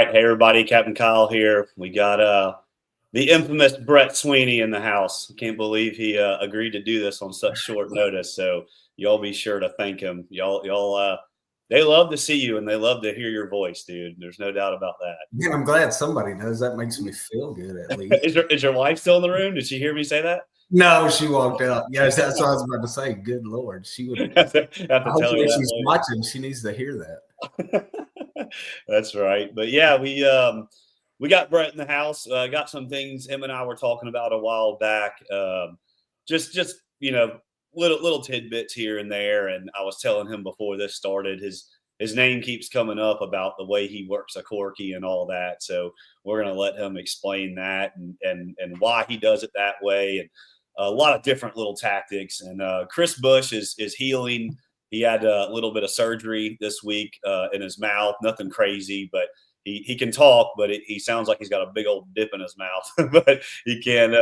right. Hey, everybody. Captain Kyle here. We got the infamous Brett Sweeny in the house. Can't believe he agreed to do this on such short notice. So y'all be sure to thank him. Y'all, they love to see you and they love to hear your voice, dude. There's no doubt about that. Yeah, I'm glad somebody does. That makes me feel good at least. Is your wife still in the room? Did she hear me say that? No, she walked out. Yes, that's what I was about to say. Good Lord. She would have to tell her that she's later. Watching. She needs to hear that. That's right. But yeah, we got Brett in the house. Got some things him and I were talking about a while back. Just little tidbits here and there. And I was telling him before this started, his name keeps coming up about the way he works a corky and all that. So we're gonna let him explain that and why he does it that way, and a lot of different little tactics. And Chris Bush is healing. He had a little bit of surgery this week in his mouth. Nothing crazy, but he can talk, but he sounds like he's got a big old dip in his mouth. But he can't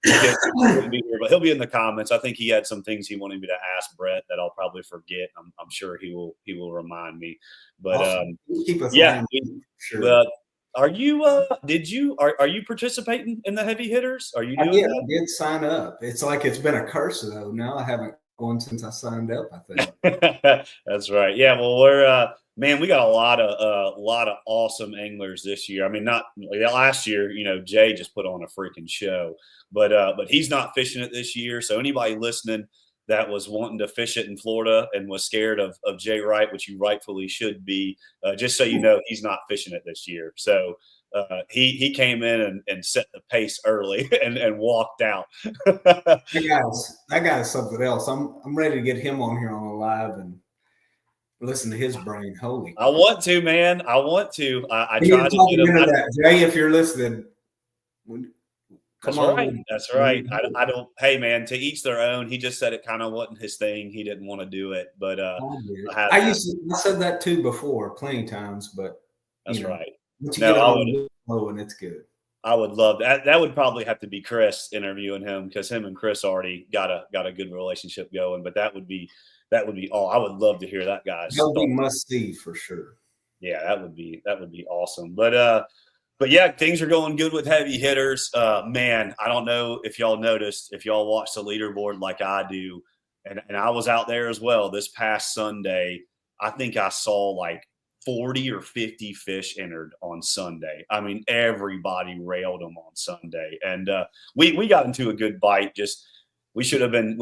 be here. But he'll be in the comments. I think he had some things he wanted me to ask Brett that I'll probably forget. I'm sure he will remind me. But awesome. Sure. Are you are you participating in the heavy hitters? Are you doing that? I did sign up. It's like it's been a curse though. Now I haven't gone since I signed up, I think. That's right. Yeah, well, we're man, we got a lot of awesome anglers this year. I mean, not last year, Jay just put on a freaking show. But he's not fishing it this year. So anybody listening that was wanting to fish it in Florida and was scared of Jay Wright, which you rightfully should be, just so you know, he's not fishing it this year. So he came in and set the pace early and walked out. that guy's something else. I'm ready to get him on here on a live and listen to his brain. Holy! I want to, man. I want to. I tried to get him. That. Jay, if you're listening. That's right. That's right. I don't. Hey, man, to each their own. He just said it kind of wasn't his thing. He didn't want to do it. But I said that too before, plenty times. But that's right. And it's good. I would love that. That would probably have to be Chris interviewing him because him and Chris already got a good relationship going. But that would be all. I would love to hear that guy's. That would be must see for sure. Yeah, that would be awesome. But yeah, things are going good with heavy hitters. Man, I don't know if y'all noticed, if y'all watch the leaderboard like I do, and I was out there as well this past Sunday. I think I saw like 40 or 50 fish entered on Sunday. I mean, everybody railed them on Sunday, and we got into a good bite. Just we should have been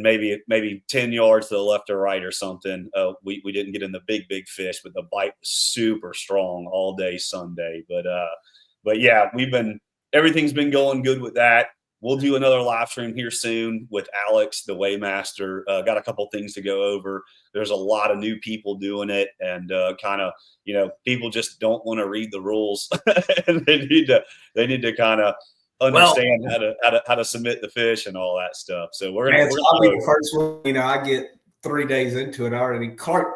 maybe 10 yards to the left or right or something. We didn't get in the big fish, but the bite was super strong all day Sunday. But yeah, everything's been going good with that. We'll do another live stream here soon with Alex, the Weighmaster. Got a couple things to go over. There's a lot of new people doing it, and kind of, people just don't want to read the rules, and they need to kind of understand how to submit the fish and all that stuff. So I'll be the first one. I get 3 days into it already. Clark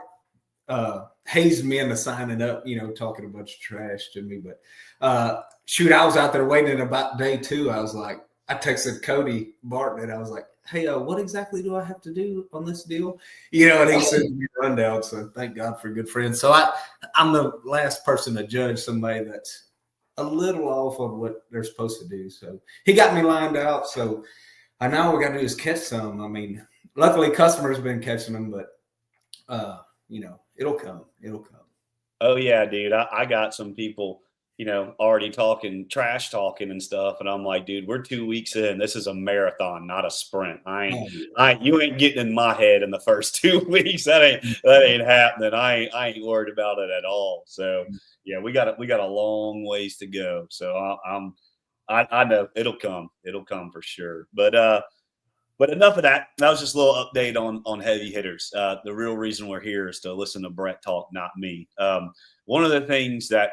hazed me into signing up. Talking a bunch of trash to me, but I was out there waiting. About day 2, I was like, I texted Cody Barton and I was like, hey, what exactly do I have to do on this deal? And he sent me a rundown. So thank God for good friends. So I'm the last person to judge somebody that's a little off of what they're supposed to do. So he got me lined out. So now all we got to do is catch some. I mean, luckily customers have been catching them, but it'll come. Oh yeah, dude. I got some people, already trash talking and stuff. And I'm like, dude, we're 2 weeks in. This is a marathon, not a sprint. You ain't getting in my head in the first 2 weeks. That ain't happening. I ain't worried about it at all. So yeah, we got a long ways to go. So I know it'll come for sure. But enough of that. That was just a little update on heavy hitters. The real reason we're here is to listen to Brett talk, not me. One of the things that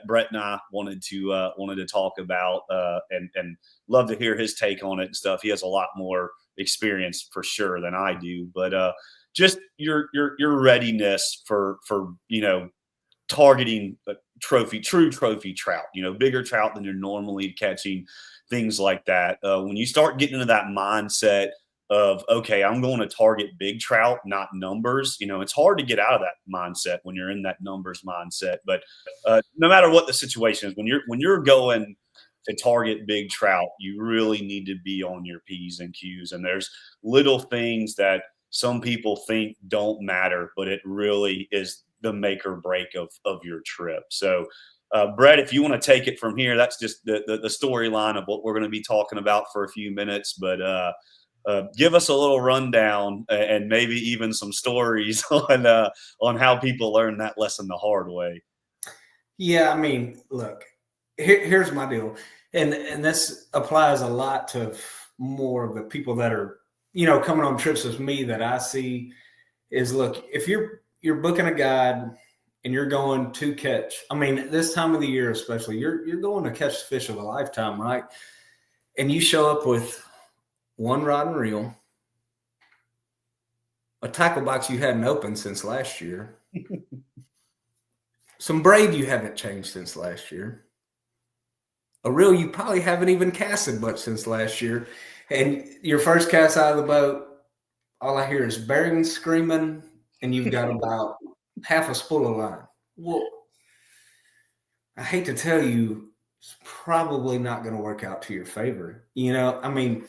Brett and I wanted to talk about and love to hear his take on it and stuff. He has a lot more experience for sure than I do, but just your readiness for targeting true trophy trout. Bigger trout than you're normally catching. Things like that. When you start getting into that mindset of, okay, I'm going to target big trout, not numbers. It's hard to get out of that mindset when you're in that numbers mindset. But no matter what the situation is, when you're going to target big trout, you really need to be on your P's and Q's. And there's little things that some people think don't matter, but it really is the make or break of your trip. So, Brett, if you want to take it from here, that's just the storyline of what we're going to be talking about for a few minutes. But give us a little rundown and maybe even some stories on how people learn that lesson the hard way. Yeah, I mean, look, here's my deal, and this applies a lot to more of the people that are coming on trips with me that I see is, look, if you're booking a guide and you're going to catch, I mean, this time of the year especially, you're going to catch the fish of a lifetime, right? And you show up with one rod and reel, a tackle box you hadn't opened since last year, some braid you haven't changed since last year, a reel you probably haven't even casted much since last year, and your first cast out of the boat, all I hear is bearings screaming, and you've got about half a spool of line. Well, I hate to tell you, it's probably not going to work out to your favor. I mean,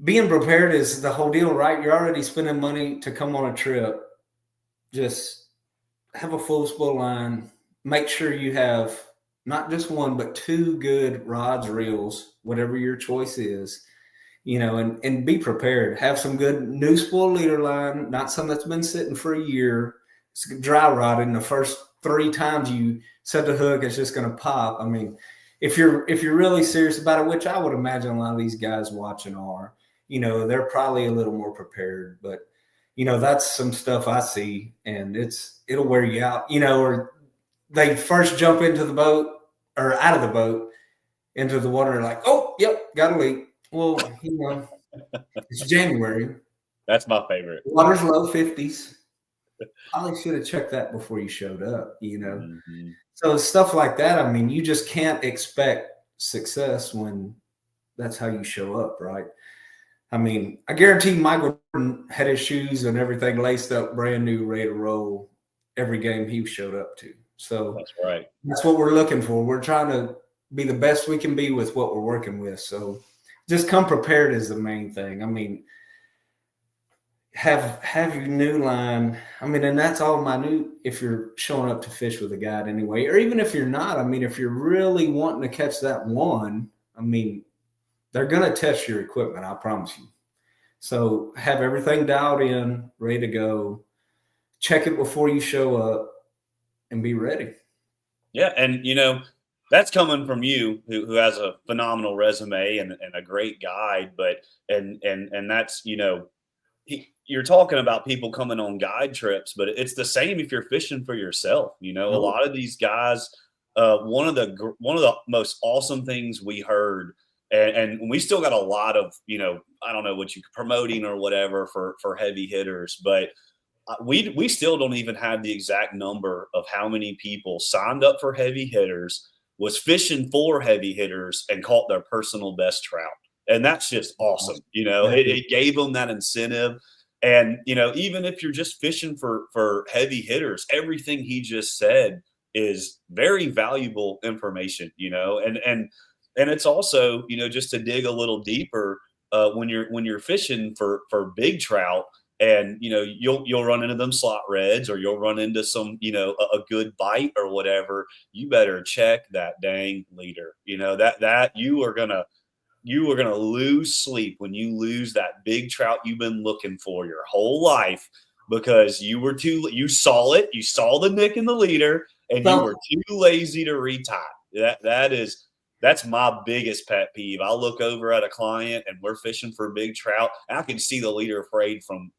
being prepared is the whole deal, right? You're already spending money to come on a trip. Just have a full spool line. Make sure you have not just one, but two good rods, reels, whatever your choice is, and be prepared. Have some good new spool leader line, not some that's been sitting for a year. It's dry rotted, and the first 3 times you set the hook, it's just going to pop. I mean, if you're really serious about it, which I would imagine a lot of these guys watching are, they're probably a little more prepared. But, that's some stuff I see, and it'll wear you out, or they first jump into the boat or out of the boat into the water, like, oh, yep, got a leak. Well, it's January. That's my favorite. Water's low 50s. Probably should have checked that before you showed up, Mm-hmm. So stuff like that, I mean, you just can't expect success when that's how you show up, right? I mean, I guarantee Michael Jordan had his shoes and everything laced up, brand new, ready to roll every game he showed up to. So that's right. That's what we're looking for. We're trying to be the best we can be with what we're working with. So just come prepared is the main thing. I mean, have your new line. I mean, and that's all minute if you're showing up to fish with a guide anyway, or even if you're not. I mean, if you're really wanting to catch that one, I mean, they're going to test your equipment, I promise you. So have everything dialed in, ready to go. Check it before you show up and be ready. Yeah, and that's coming from you, who has a phenomenal resume and a great guide. But and that's you're talking about people coming on guide trips, but it's the same if you're fishing for yourself. A lot of these guys. One of the most awesome things we heard, and we still got a lot of I don't know what you promoting or whatever for heavy hitters, but. We still don't even have the exact number of how many people signed up for heavy hitters, was fishing for heavy hitters, and caught their personal best trout. And that's just awesome. It gave them that incentive. And, even if you're just fishing for heavy hitters, everything he just said is very valuable information, and it's also, just to dig a little deeper when you're fishing for big trout. And you'll run into them slot reds, or you'll run into some a good bite or whatever. You better check that dang leader. That you are gonna lose sleep when you lose that big trout you've been looking for your whole life, because you saw it, you saw the nick in the leader, and you were too lazy to retie. That's my biggest pet peeve. I look over at a client and we're fishing for big trout. And I can see the leader afraid from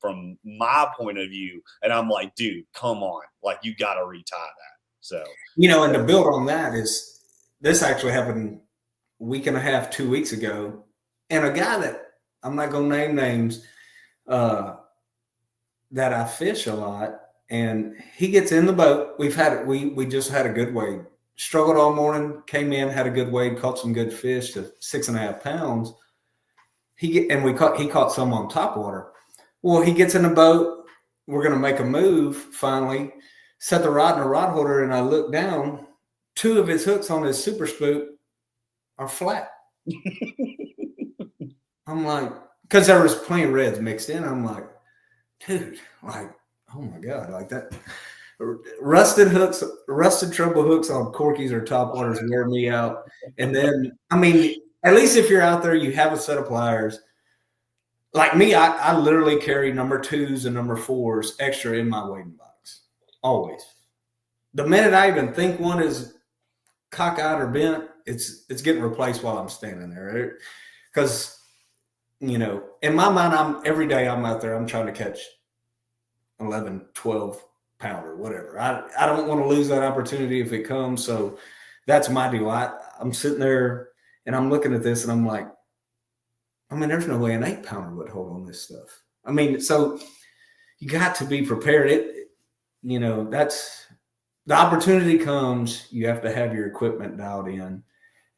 my point of view. And I'm like, dude, come on. Like, you got to retie that. So, and to build on that is this actually happened a week and a half, 2 weeks ago. And a guy that I'm not going to name names that I fish a lot. And he gets in the boat. We just had a good wade. Struggled all morning, came in, had a good wade, caught some good fish to 6.5 pounds. he caught some on top water. Well, he gets in the boat. We're going to make a move finally, set the rod in a rod holder, and I look down. 2 of his hooks on his super spook are flat. I'm like, because there was plenty of reds mixed in. I'm like, dude, like, oh my God, like that. Rusted treble hooks on corkies or top waters wear me out. And then, I mean, at least if you're out there, you have a set of pliers. Like me, I literally carry number 2s and number 4s extra in my wading box. Always. The minute I even think one is cockeyed or bent, it's getting replaced while I'm standing there. Because, you know, in my mind, every day I'm out there, I'm trying to catch 11, 12 pounder, whatever. I don't want to lose that opportunity if it comes. So that's my deal. I'm sitting there and I'm looking at this and I'm like, I mean, there's no way an 8-pounder would hold on this stuff. I mean, so you got to be prepared. You know, that's the opportunity comes. You have to have your equipment dialed in.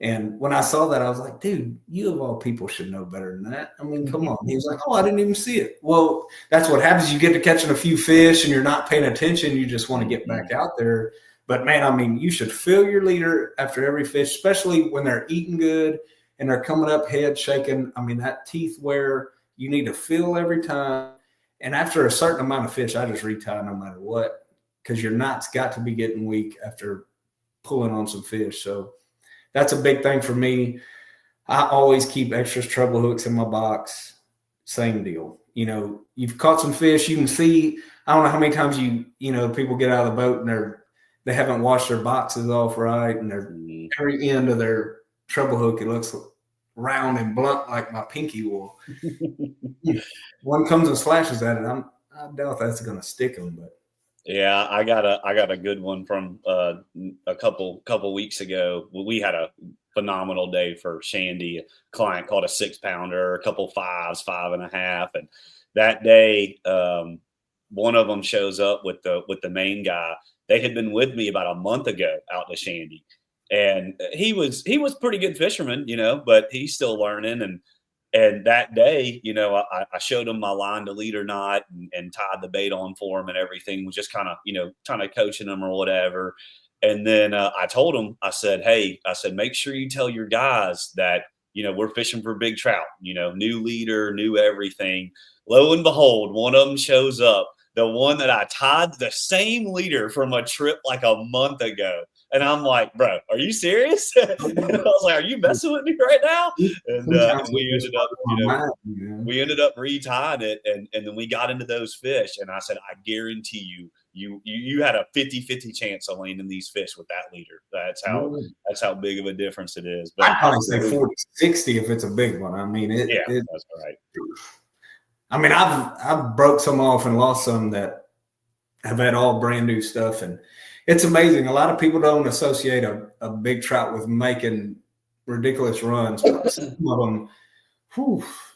And when I saw that, I was like, dude, you of all people should know better than that. I mean, come on. He was like, oh, I didn't even see it. Well, that's what happens. You get to catching a few fish and you're not paying attention. You just want to get back out there. But man, I mean, you should feel your leader after every fish, especially when they're eating good and they're coming up head shaking. I mean, that teeth wear, you need to feel every time. And after a certain amount of fish, I just retie no matter what, because your knot's got to be getting weak after pulling on some fish. So that's a big thing for me. I always keep extra treble hooks in my box. Same deal. You know, you've caught some fish. You can see, I don't know how many times you know, people get out of the boat and they haven't washed their boxes off right. And they're every end of their treble hook, it looks round and blunt like my pinky will. One comes and slashes at it. I doubt that's going to stick them, but. Yeah, I got a good one from a couple weeks ago. We had a phenomenal day for Shandy. A client caught a 6-pounder, a couple 5s, 5.5, and that day, one of them shows up with the main guy. They had been with me about a month ago out to Shandy, and he was pretty good fisherman, you know, but he's still learning. And that day, you know, I showed him my line to leader knot and tied the bait on for him and everything, was just kind of coaching him or whatever. And then I told him, I said, hey, make sure you tell your guys that, you know, we're fishing for big trout, you know, new leader, new everything. Lo and behold, one of them shows up, the one that I tied the same leader from a trip like a month ago. And I'm like, bro, are you serious? And I was like, are you messing with me right now? And we ended up retying it, and then we got into those fish. And I said, I guarantee you had a 50-50 chance of landing these fish with that leader. That's how big of a difference it is. But I'd probably say 40-60 if it's a big one. I mean, that's right. I mean, I've broke some off and lost some that have had all brand new stuff, and it's amazing. A lot of people don't associate a big trout with making ridiculous runs. But some of them,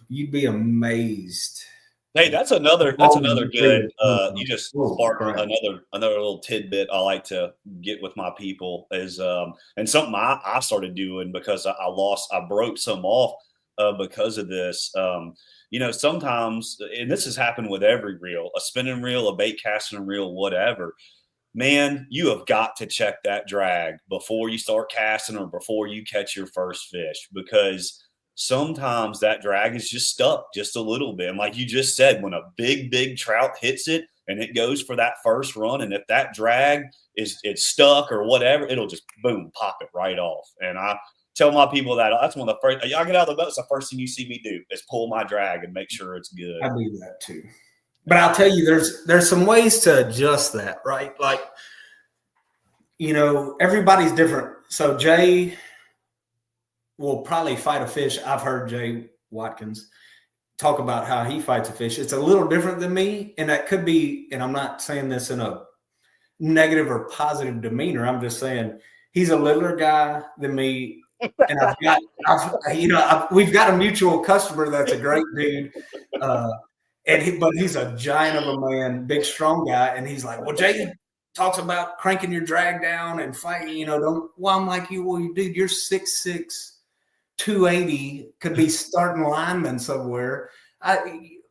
you'd be amazed. Hey, that's another good. You just sparked another little tidbit I like to get with my people is, and something I started doing because I broke some off because of this. You know, sometimes, and this has happened with every reel, a spinning reel, a bait casting reel, whatever. Man, you have got to check that drag before you start casting or before you catch your first fish, because sometimes that drag is just stuck just a little bit. And like you just said, when a big trout hits it and it goes for that first run, and if that drag it's stuck or whatever, it'll just boom, pop it right off. And I tell my people that's one of the first, y'all get out of the boat, it's the first thing you see me do is pull my drag and make sure it's good. I do that too. But I'll tell you, there's some ways to adjust that, right? Like, you know, everybody's different. So Jay will probably fight a fish. I've heard Jay Watkins talk about how he fights a fish. It's a little different than me, and that could be, and I'm not saying this in a negative or positive demeanor. I'm just saying he's a littler guy than me. And we've got a mutual customer that's a great dude. But he's a giant of a man, big, strong guy. And he's like, well, Jay talks about cranking your drag down and fighting, you know, I'm like, dude, you're 6'6", 280 could be starting lineman somewhere.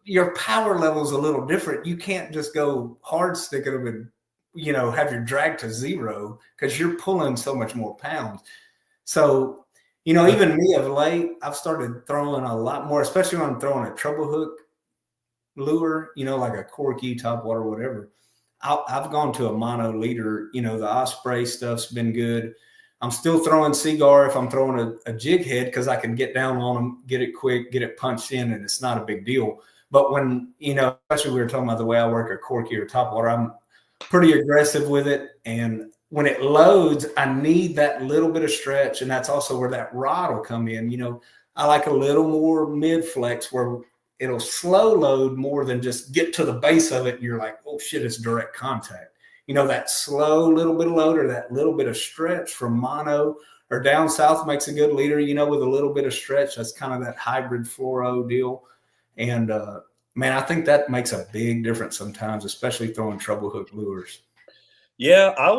Your power level is a little different. You can't just go hard sticking them and, have your drag to zero because you're pulling so much more pounds. So, even me of late, I've started throwing a lot more, especially when I'm throwing a treble hook lure, like a corky, topwater, whatever. I've gone to a mono leader. The Osprey stuff's been good. I'm still throwing Seagar if I'm throwing a jig head because I can get down on them, get it quick, get it punched in, and it's not a big deal. But when, especially we were talking about the way I work a corky or topwater, I'm pretty aggressive with it. And when it loads, I need that little bit of stretch. And that's also where that rod will come in. I like a little more mid flex where it'll slow load more than just get to the base of it. And you're like, oh shit, it's direct contact. That slow little bit of load or that little bit of stretch from mono or down south makes a good leader, with a little bit of stretch. That's kind of that hybrid fluoro deal. And, man, I think that makes a big difference sometimes, especially throwing treble hook lures. Yeah, I've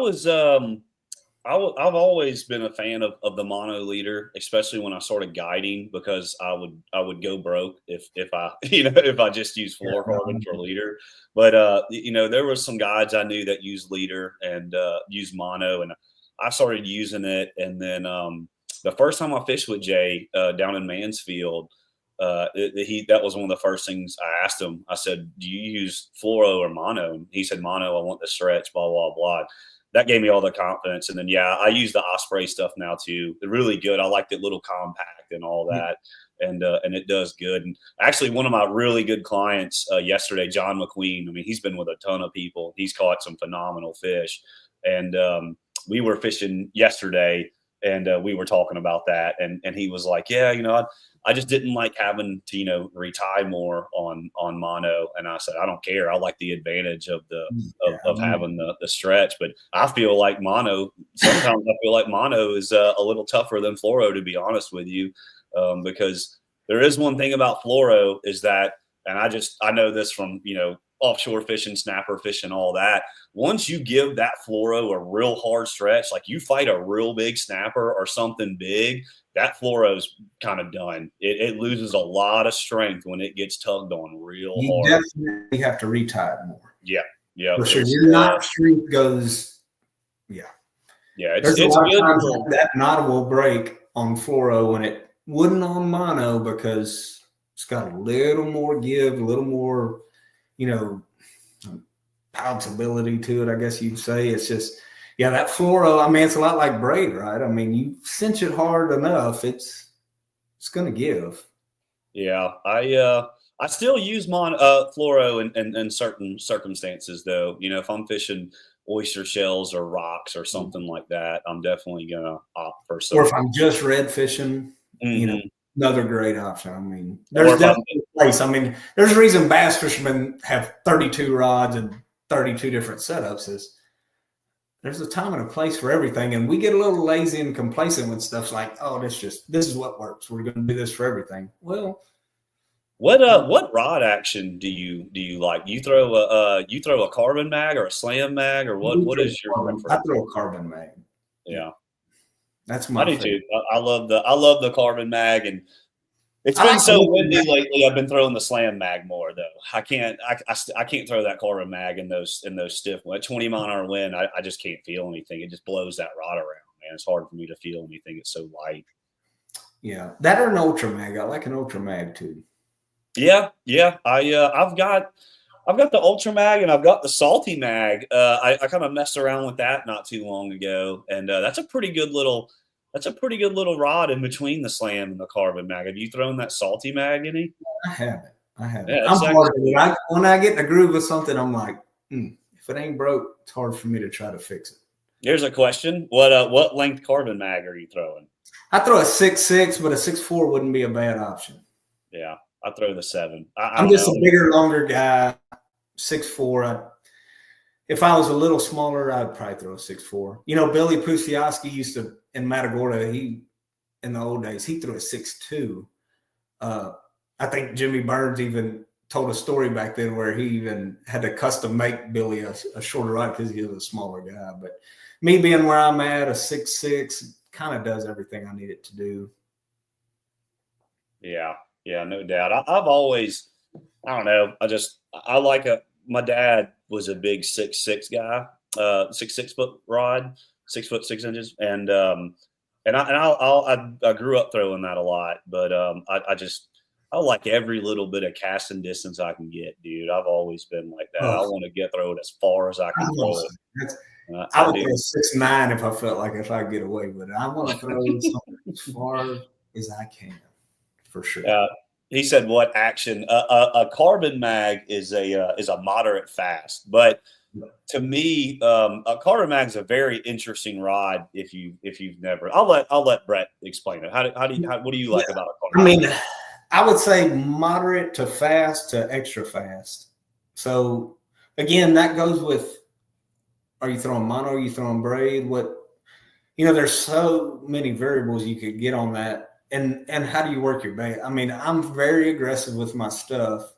always been a fan of the mono leader, especially when I started guiding, because I would go broke if I if I just use fluorocarbon for leader. But there was some guides I knew that used leader and used mono, and I started using it. And then the first time I fished with Jay down in Mansfield, that was one of the first things I asked him. I said, "Do you use fluoro or mono?" And he said, "Mono. I want the stretch." Blah blah blah. That gave me all the confidence. And then, I use the Osprey stuff now too. They're really good. I like the little compact and all that. And it does good. And actually one of my really good clients yesterday, John McQueen, he's been with a ton of people. He's caught some phenomenal fish. And we were fishing yesterday and we were talking about that. And he was like, yeah, I just didn't like having to, retie more on mono. And I said, I don't care. I like the advantage of of having the stretch. But I feel like mono, sometimes I feel like mono is a little tougher than fluoro, to be honest with you. Because there is one thing about fluoro is that, and I know this from, offshore fishing, snapper fishing, all that. Once you give that fluoro a real hard stretch, like you fight a real big snapper or something big, that fluoro's kind of done. It loses a lot of strength when it gets tugged on real hard. You definitely have to retie it more. Yeah. For sure. Your knot strength goes, Yeah, There's a lot of times that knot will break on fluoro when it wouldn't on mono because it's got a little more give, a little more, pounceability to it, I guess you'd say. It's just, that fluoro, it's a lot like braid, right? You cinch it hard enough, it's going to give. Yeah, I still use fluoro in certain circumstances, though. If I'm fishing oyster shells or rocks or something like that, I'm definitely gonna opt for some. Or if I'm just red fishing, another great option. There's definitely a place. There's a reason bass fishermen have 32 rods and 32 different setups. Is there's a time and a place for everything, and we get a little lazy and complacent with stuff like, oh, this is what works. We're going to do this for everything. Well, what rod action do you like? You throw a carbon mag or a slam mag, or what is your preference? I throw a carbon mag. Yeah. That's my favorite. I do too. I love the carbon mag, and it's been so windy lately. I've been throwing the slam mag more though. I can't throw that carbon mag in those stiff 20 mile an hour wind. I just can't feel anything. It just blows that rod around, man. It's hard for me to feel anything. It's so light. Yeah, that or an ultra mag. I like an ultra mag too. Yeah. I've got the ultra mag and I've got the salty mag. I kind of messed around with that not too long ago, and that's a pretty good little rod in between the slam and the carbon mag. Have you thrown that salty mag any? I haven't. Yeah, when I get in the groove of something, I'm like, if it ain't broke, it's hard for me to try to fix it. Here's a question: what length carbon mag are you throwing? I throw a 6.6, but a 6.4 wouldn't be a bad option. Yeah. I throw the 7. I'm just a bigger, longer guy, 6'4". If I was a little smaller, I'd probably throw a 6'4". Billy Pusiowski used to, in Matagorda, in the old days, he threw a 6'2". I think Jimmy Burns even told a story back then where he even had to custom make Billy a shorter rod because he was a smaller guy. But me being where I'm at, a 6'6", kind of does everything I need it to do. Yeah, yeah, no doubt. I've always, I don't know. I like my dad was a big 6'6" guy, 6'6" foot rod, 6 foot 6 inches, I grew up throwing that a lot, but I like every little bit of casting distance I can get, dude. I've always been like that. I Oh, want to get throw it as far as I can throw it. that's, I I would do. throw 6'9" if I felt like if I get away with it. I want to throw something as far as I can, for sure. Uh, he said, "What action? A carbon mag is a moderate fast, but to me, a carbon mag is a very interesting rod. If you've never, I'll let Brett explain it. What do you Yeah, like about a I carbon mag? mean, I would say moderate to fast to extra fast. So again, that goes with, are you throwing mono? Are you throwing braid? There's so many variables you could get on that. And how do you work your bait? I mean, I'm very aggressive with my stuff.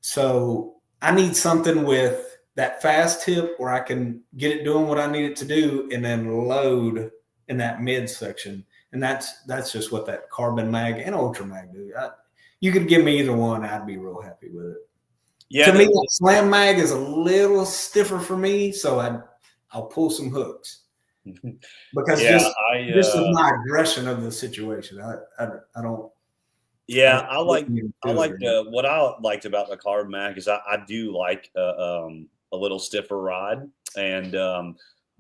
So I need something with that fast tip where I can get it doing what I need it to do and then load in that mid section. And that's just what that carbon mag and ultra mag do. You could give me either one, I'd be real happy with it. Yeah, To me, that slam mag is a little stiffer for me, so I'll pull some hooks because yeah, just of my aggression of the situation. I don't I yeah, don't I do like it. what I liked about the carbon mag is I do like a little stiffer rod, and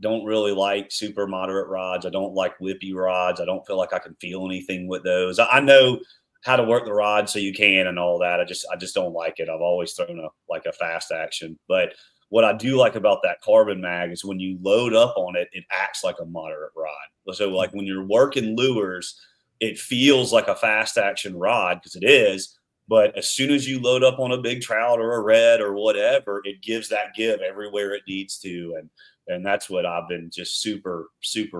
don't really like super moderate rods. I don't like whippy rods. I don't feel like I can feel anything with those. I know how to work the rod so you can and all that. I just don't like it. I've always thrown a fast action. But what I do like about that carbon mag is when you load up on it, it acts like a moderate rod. So like when you're working lures, it feels like a fast action rod because it is. But as soon as you load up on a big trout or a red or whatever, it gives that give everywhere it needs to. And that's what I've been just super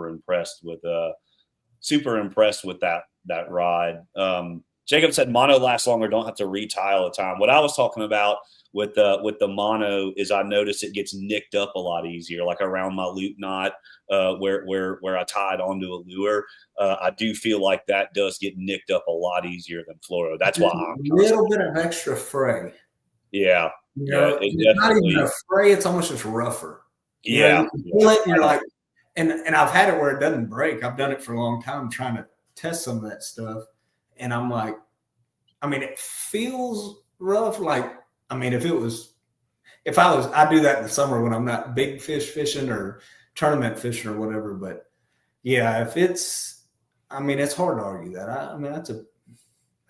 impressed with. Super impressed with that ride. Jacob said mono lasts longer, don't have to retie all the time. What I was talking about with the mono is I noticed it gets nicked up a lot easier, like around my loop knot, where I tied onto a lure. I do feel like that does get nicked up a lot easier than fluoro. That's why Just a I'm little bit of extra fray. yeah, yeah, it It's not even definitely a fray, it's almost just rougher. yeah, You can yeah. feel it and I you're know. like, and I've had it where it doesn't break. I've done it for a long time trying to test some of that stuff. And I'm like, I mean, it feels rough. Like, I mean, I do that in the summer when I'm not big fish fishing or tournament fishing or whatever. But yeah, I mean, it's hard to argue that. I mean, that's a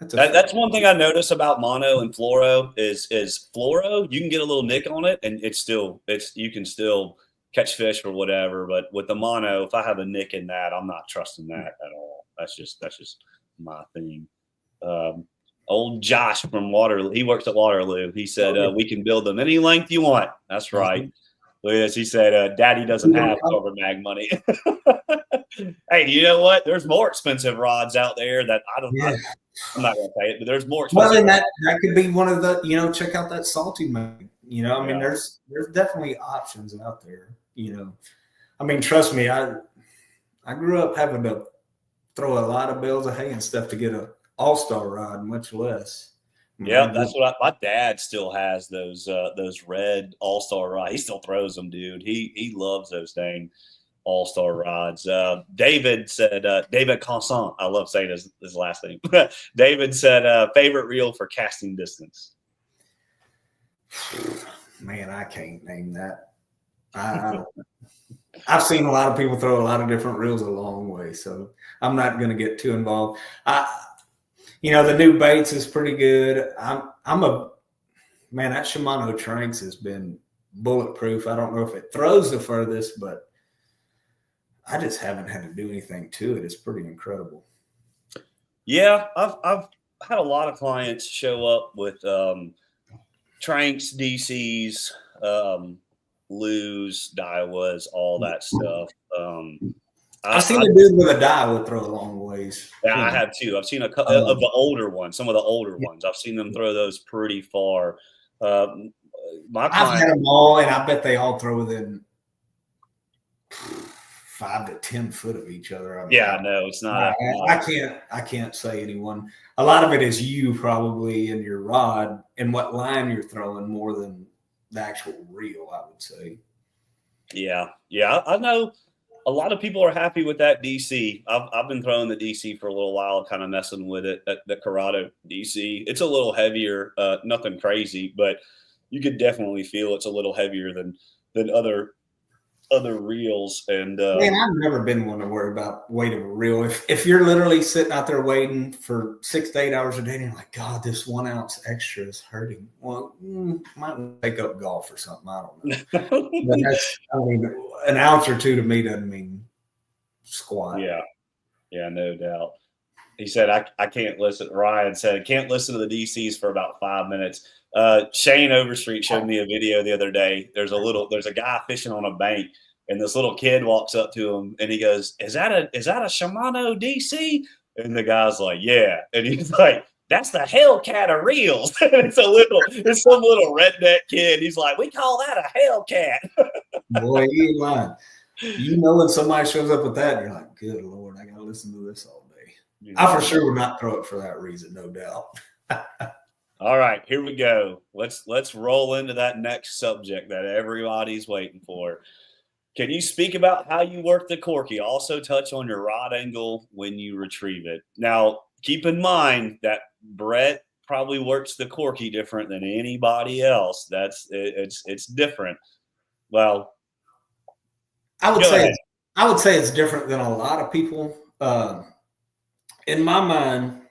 fact. That's one thing I notice about mono and fluoro is fluoro you can get a little nick on it and it's you can still catch fish or whatever. But with the mono, if I have a nick in that, I'm not trusting that at all. That's just my thing. Um, Old Josh from Waterloo, he works at Waterloo. He said we can build them any length you want. That's right. Yes, he said, "Daddy doesn't have carbon mag money." Hey, you know what? There's more expensive rods out there that I don't. Yeah. I'm not going to pay it, but there's more Well, expensive. and that could be one of the, check out that salty mag. I mean, Yeah, there's definitely options out there. I mean, trust me, I grew up having to throw a lot of bales of hay and stuff to get a all-star rod, much less. I mean, yeah. That's what my dad still has those red All Star rods. He still throws them, dude. He loves those dang All Star rods. David said David Consant. I love saying his last name. David said favorite reel for casting distance. Man, I can't name that. I've seen a lot of people throw a lot of different reels a long way, so I'm not going to get too involved. The new baits is pretty good. That Shimano Tranks has been bulletproof. I don't know if it throws the furthest, but I just haven't had to do anything to it. It's pretty incredible. Yeah, I've had a lot of clients show up with Tranks, DCs, Lose, Daiwas, all that stuff. I've seen a dude with a Daiwa throw a long ways. Yeah, I have too. I've seen a couple of the older ones, some of the older ones. I've seen them throw those pretty far. My I've client, had them all, and I bet they all throw within 5 to 10 foot of each other. I mean, Yeah, no, it's not. I can't say anyone. A lot of it is you probably in your rod and what line you're throwing more than the actual reel, I would say. Yeah, I know a lot of people are happy with that DC. I've been throwing the DC for a little while, kind of messing with it. The Corrado DC, it's a little heavier, nothing crazy, but you could definitely feel it's a little heavier than other reels. And Man, I've never been one to worry about weight of a reel. If you're literally sitting out there waiting for 6 to 8 hours a day, and you're like, God, this 1 ounce extra is hurting. Well, might take up golf or something. I don't know. But an ounce or two to me doesn't mean squat. Yeah, no doubt. He said, I can't listen. Ryan said, can't listen to the DCs for about 5 minutes. Shane Overstreet showed me a video the other day. There's a guy fishing on a bank, and this little kid walks up to him and he goes, Is that a Shimano DC? And the guy's like, yeah. And he's like, that's the Hellcat of reels. It's some little redneck kid. He's like, we call that a Hellcat. Boy, you ain't lying. You know when somebody shows up with that, you're like, good Lord, I gotta listen to this all day. I for sure would not throw it for that reason, no doubt. All right, here we go. Let's roll into that next subject that everybody's waiting for. Can you speak about how you work the corky? Also touch on your rod angle when you retrieve it. Now, keep in mind that Brett probably works the corky different than anybody else. It's different. Well, I would say it's different than a lot of people. In my mind,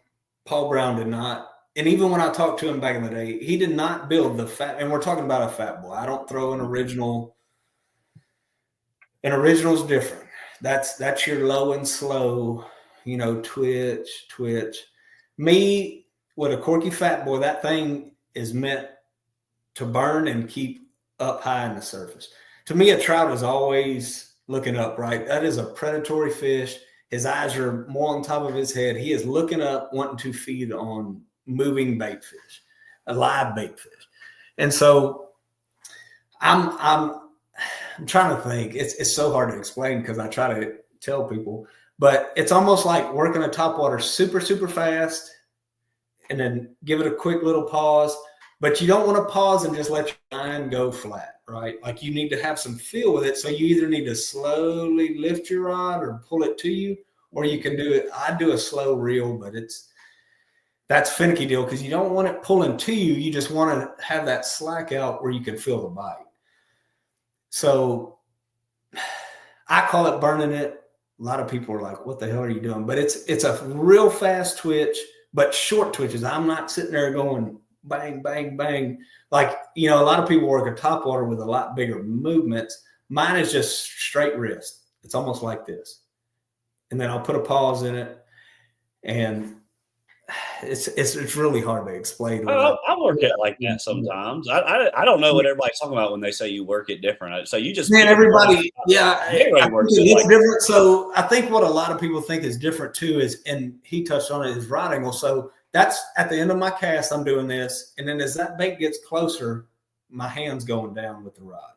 Paul Brown did not. And even when I talked to him back in the day, he did not build the fat. And we're talking about a fat boy. I don't throw an original. An original is different. That's your low and slow, twitch. Me with a corky fat boy, that thing is meant to burn and keep up high in the surface. To me, a trout is always looking up, right? That is a predatory fish. His eyes are more on top of his head. He is looking up, wanting to feed on moving bait fish, a live bait fish. And so I'm trying to think. It's so hard to explain because I try to tell people, but it's almost like working a topwater super, super fast and then give it a quick little pause. But you don't want to pause and just let your line go flat, right? Like you need to have some feel with it. So you either need to slowly lift your rod or pull it to you, or you can do it. I do a slow reel, but that's finicky deal because you don't want it pulling to you. You just want to have that slack out where you can feel the bite. So I call it burning it. A lot of people are like, what the hell are you doing? But it's a real fast twitch, but short twitches. I'm not sitting there going bang, bang, bang. Like, a lot of people work a topwater with a lot bigger movements. Mine is just straight wrist. It's almost like this. And then I'll put a pause in it. And it's really hard to explain. I work it like that sometimes. I don't know what everybody's talking about when they say you work it different. So you just everybody, works it it's like different. So I think what a lot of people think is different too is, and he touched on it, is rod angle. So that's at the end of my cast, I'm doing this, and then as that bait gets closer, my hand's going down with the rod.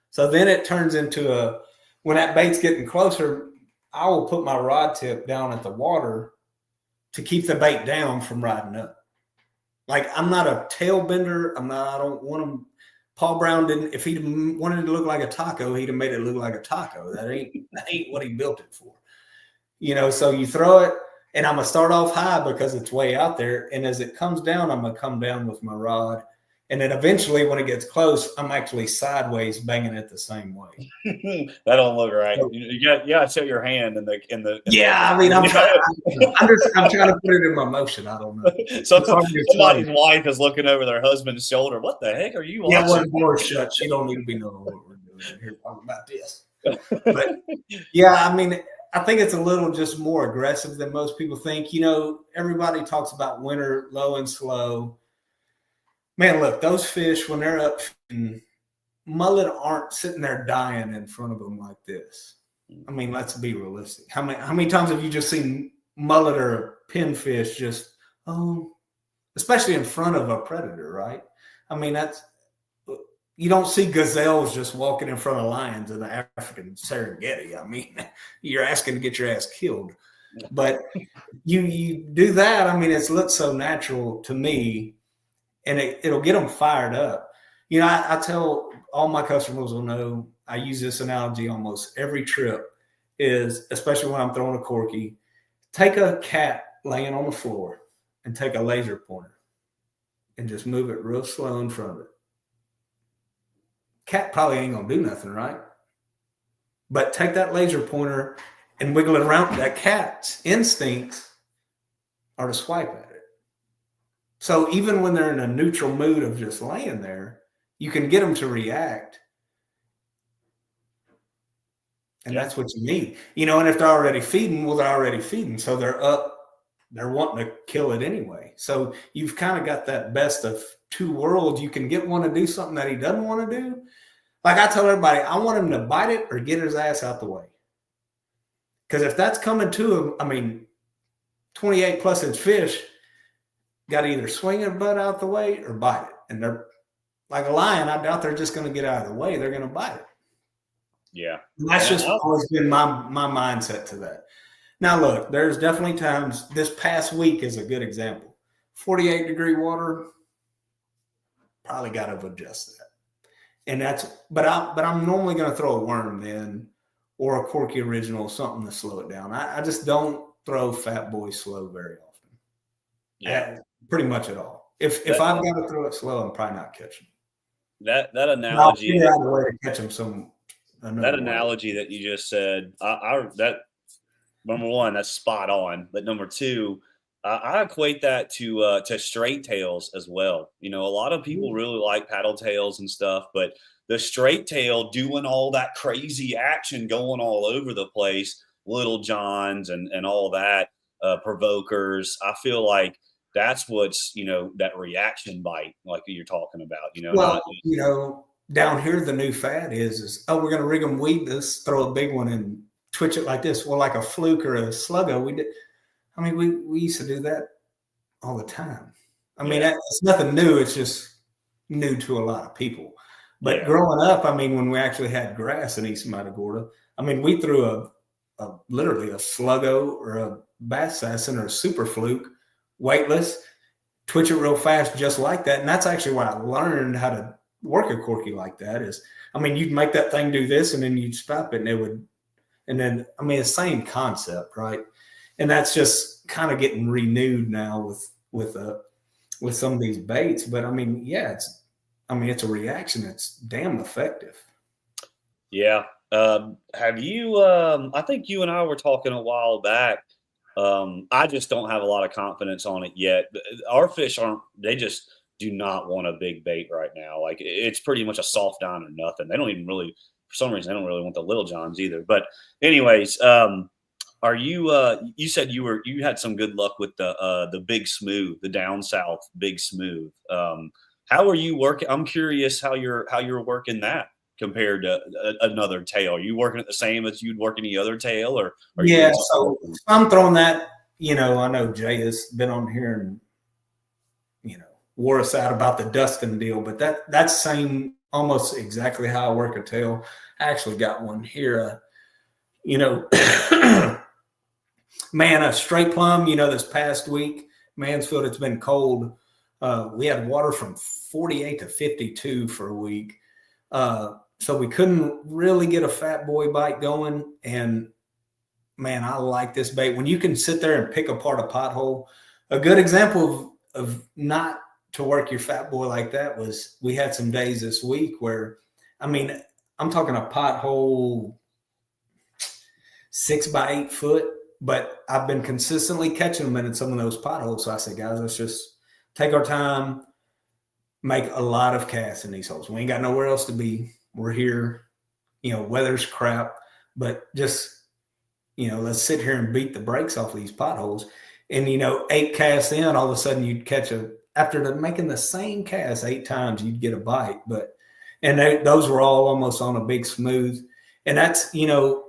So then it turns into when that bait's getting closer, I will put my rod tip down at the water to keep the bait down from riding up. Like I'm not a tail bender. I don't want him. Paul Brown didn't, if he wanted to look like a taco, he'd have made it look like a taco. That ain't what he built it for. So you throw it and I'm going to start off high because it's way out there. And as it comes down, I'm going to come down with my rod. And then eventually when it gets close, I'm actually sideways banging it the same way. That don't look right. You got to show your hand in the. I'm trying to put it in my motion. I don't know. Somebody's wife is looking over their husband's shoulder. What the heck are you watching? Yeah, one door shut. She don't need to be knowing what we're doing here talking about this. But I think it's a little just more aggressive than most people think. Everybody talks about winter low and slow. Man, look, those fish, when they're up, mullet aren't sitting there dying in front of them like this. I mean, let's be realistic. How many times have you just seen mullet or pinfish just, especially in front of a predator, right? I mean, you don't see gazelles just walking in front of lions in the African Serengeti. I mean, you're asking to get your ass killed. But you do that. I mean, it looks so natural to me, and it'll get them fired up. You know, I tell all my customers will know, I use this analogy almost every trip, is especially when I'm throwing a corky, take a cat laying on the floor and take a laser pointer and just move it real slow in front of it. Cat probably ain't gonna do nothing, right? But take that laser pointer and wiggle it around. That cat's instincts are to swipe at it. So even when they're in a neutral mood of just laying there, you can get them to react. And that's what you need. You know, and if they're already feeding, well, they're already feeding. So they're up, they're wanting to kill it anyway. So you've kind of got that best of two worlds. You can get one to do something that he doesn't want to do. Like I tell everybody, I want him to bite it or get his ass out the way. Because if that's coming to him, I mean, 28 plus inch fish got to either swing their butt out the way or bite it. And they're like a lion, I doubt they're just going to get out of the way. They're going to bite it. Yeah. And that's just always been my mindset to that. Now, look, there's definitely times, this past week is a good example. 48-degree water, probably got to adjust that. And but I'm normally going to throw a worm then, or a corky original, something to slow it down. I just don't throw fat boy slow very often. Yeah. Pretty much at all. If I've got to throw it slow, I'm probably not catching. That analogy. I'll figure out a way to catch them that analogy that you just said, that number one, that's spot on. But number two, I equate that to straight tails as well. You know, a lot of people really like paddle tails and stuff, but the straight tail doing all that crazy action going all over the place, Little Johns and all that, provokers, I feel like that's what's, you know, that reaction bite like you're talking about, you know. Well, you know, down here the new fad is we're going to rig them weedless, throw a big one and twitch it like this. Well, like a fluke or a sluggo, we used to do that all the time. I mean, it's nothing new. It's just new to a lot of people. But growing up, I mean, when we actually had grass in East Matagorda, I mean, we threw literally a sluggo or a bass assassin or a super fluke, weightless, twitch it real fast just like that. And that's actually why I learned how to work a corky like that is, I mean, you'd make that thing do this and then you'd stop it and it would, and then, I mean, the same concept, right? And that's just kind of getting renewed now with some of these baits. But I mean, it's a reaction that's damn effective. Yeah. Have you, I think you and I were talking a while back. I just don't have a lot of confidence on it yet. Our fish they just do not want a big bait right now. Like it's pretty much a soft down or nothing. They don't even really, for some reason, they don't really want the Little Johns either. But anyways, are you, you said you had some good luck with the Big Smooth, the down south Big Smooth. How are you working? I'm curious how you're working that compared to another tail. Are you working it the same as you'd work any other tail, or are you so I'm throwing that, you know, I know Jay has been on here and, you know, wore us out about the Dustin deal, but that's same almost exactly how I work a tail. I actually got one here, you know, man, a straight plumb, you know, this past week, Mansfield, it's been cold. We had water from 48 to 52 for a week. So we couldn't really get a fat boy bite going. And man, I like this bait. When you can sit there and pick apart a pothole, a good example of not to work your fat boy like that was we had some days this week where, I mean, I'm talking a pothole 6 by 8 foot, but I've been consistently catching them in some of those potholes. So I said, guys, let's just take our time, make a lot of casts in these holes. We ain't got nowhere else to be. We're here, you know, weather's crap, but just, you know, let's sit here and beat the brakes off of these potholes. And, you know, 8 casts in, all of a sudden you'd catch after making the same cast 8 times, you'd get a bite. Those were all almost on a Big Smooth. And that's, you know,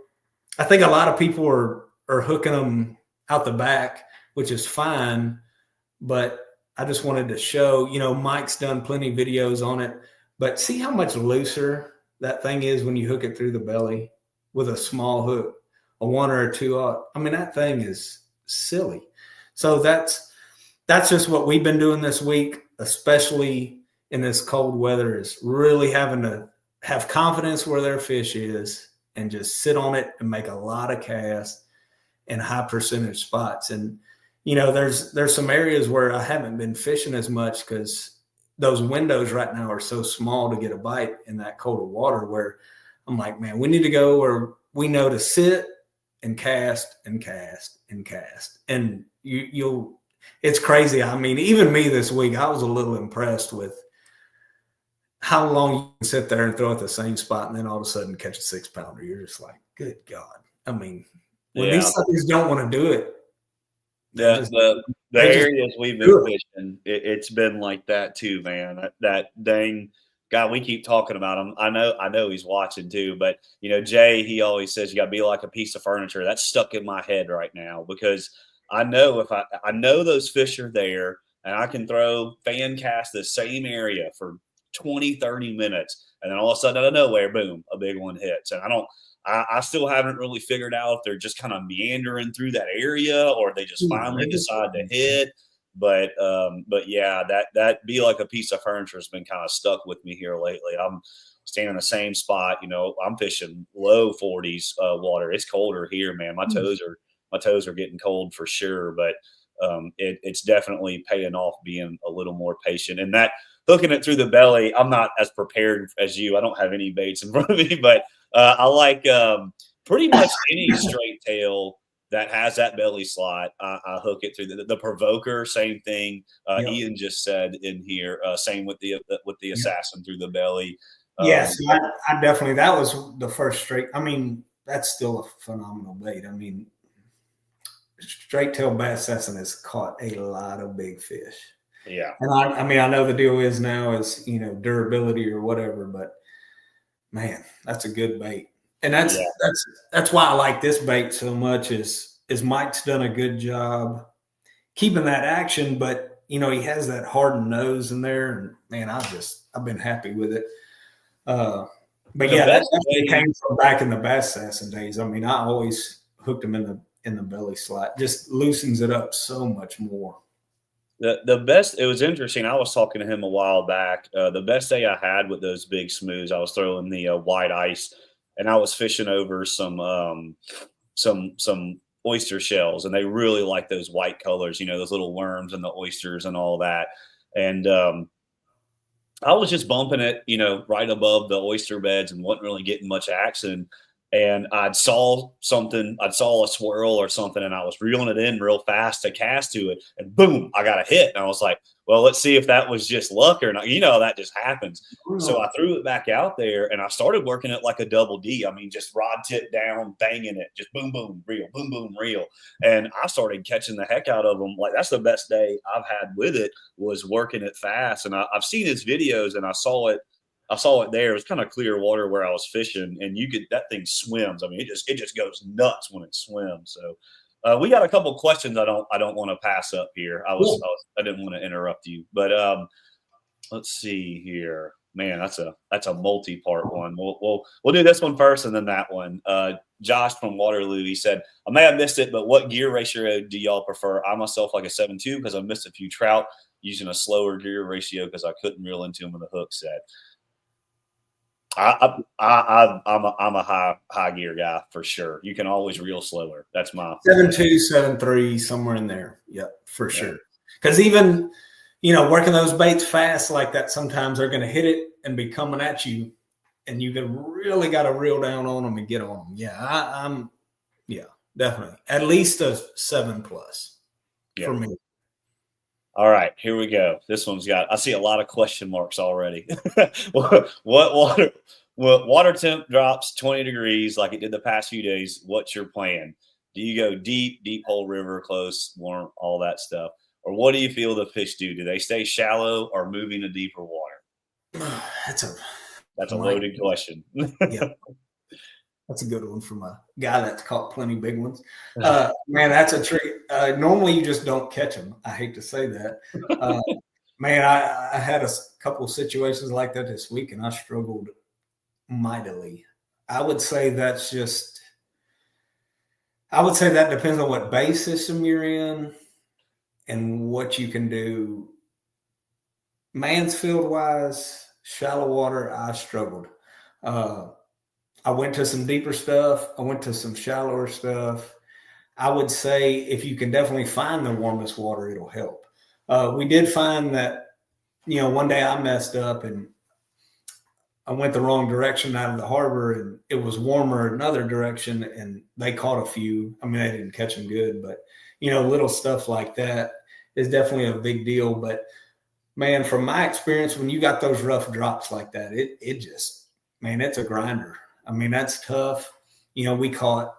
I think a lot of people are hooking them out the back, which is fine. But I just wanted to show, you know, Mike's done plenty of videos on it. But see how much looser that thing is when you hook it through the belly with a small hook, a 1 or a 2/0. I mean, that thing is silly. So that's just what we've been doing this week, especially in this cold weather, is really having to have confidence where their fish is and just sit on it and make a lot of casts in high percentage spots. And, there's some areas where I haven't been fishing as much because those windows right now are so small to get a bite in that colder water, where I'm like, man, we need to go where we know to sit and cast and cast and cast. And it's crazy. I mean, even me this week, I was a little impressed with how long you can sit there and throw at the same spot and then all of a sudden catch a 6-pounder. You're just like, good God. I mean, when these suckers don't want to do it. The areas we've been fishing, it's been like that too, man. That dang guy, we keep talking about him. I know he's watching too, but Jay, he always says you got to be like a piece of furniture. That's stuck in my head right now because I know if I know those fish are there and I can throw fan cast the same area for 20, 30 minutes, and then all of a sudden out of nowhere, boom, a big one hits. And I still haven't really figured out if they're just kind of meandering through that area or they just finally decide to hit. But yeah, that be like a piece of furniture has been kind of stuck with me here lately. I'm staying in the same spot. I'm fishing low 40s water. It's colder here, man. My toes are getting cold for sure. But it's definitely paying off being a little more patient. And that hooking it through the belly, I'm not as prepared as you. I don't have any baits in front of me, but I like pretty much any straight tail that has that belly slot. I hook it through the provoker. Same thing. Ian just said in here. Same with the assassin through the belly. Yes, I definitely. That was the first straight. I mean, that's still a phenomenal bait. I mean, straight tail bass assassin has caught a lot of big fish. Yeah, and I know the deal is now is durability or whatever, but man, that's a good bait. And that's why I like this bait so much is Mike's done a good job keeping that action, but he has that hardened nose in there, and man, I've been happy with it. But yeah, that definitely came from back in the bass assassin days. I mean, I always hooked them in the belly slot. Just loosens it up so much more. The best, it was interesting. I was talking to him a while back. The best day I had with those big smooths, I was throwing the white ice, and I was fishing over some oyster shells, and they really like those white colors, those little worms and the oysters and all that. And I was just bumping it, right above the oyster beds and wasn't really getting much action. And I saw a swirl or something, and I was reeling it in real fast to cast to it, and boom, I got a hit. And I was like, well, let's see if that was just luck or not. That just happens. So I threw it back out there, and I started working it like a double D. I mean, just rod tip down, banging it, just boom, boom, reel, boom, boom, reel. And I started catching the heck out of them. Like, that's the best day I've had with it, was working it fast. And I've seen his videos, and I saw it there. It was kind of clear water where I was fishing, and that thing swims. I mean, it just goes nuts when it swims. So we got a couple questions I don't want to pass up here. I didn't want to interrupt you, but let's see here. Man, that's a multi-part one. We'll do this one first and then that one. Josh from Waterloo, he said, I may have missed it, but what gear ratio do y'all prefer? I myself like a 7.2 because I missed a few trout using a slower gear ratio because I couldn't reel into them with a hook set. I'm a high gear guy for sure. You can always reel slower. That's my 7.2, 7.3, somewhere in there. Yep, for sure. Because even working those baits fast like that, sometimes they're going to hit it and be coming at you, and you really got to reel down on them and get on them. Yeah, I'm definitely at least a 7+ for me. All right, here we go. This one's I see a lot of question marks already. What water temp drops 20 degrees like it did the past few days? What's your plan? Do you go deep hole, river, close, warm, all that stuff? Or what do you feel the fish do? Do they stay shallow or move into deeper water? That's a loaded question. Yeah. That's a good one from a guy that's caught plenty big ones. Man, that's a trick. Normally, you just don't catch them. I hate to say that. Man, I had a couple of situations like that this week, and I struggled mightily. I would say that depends on what bay system you're in and what you can do. Mansfield wise, shallow water, I struggled. I went to some deeper stuff. I went to some shallower stuff. I would say if you can definitely find the warmest water, it'll help. We did find that, one day I messed up and I went the wrong direction out of the harbor, and it was warmer another direction, and they caught a few. I mean, they didn't catch them good, but, little stuff like that is definitely a big deal. But, man, from my experience, when you got those rough drops like that, it just, man, it's a grinder. I mean, that's tough. We caught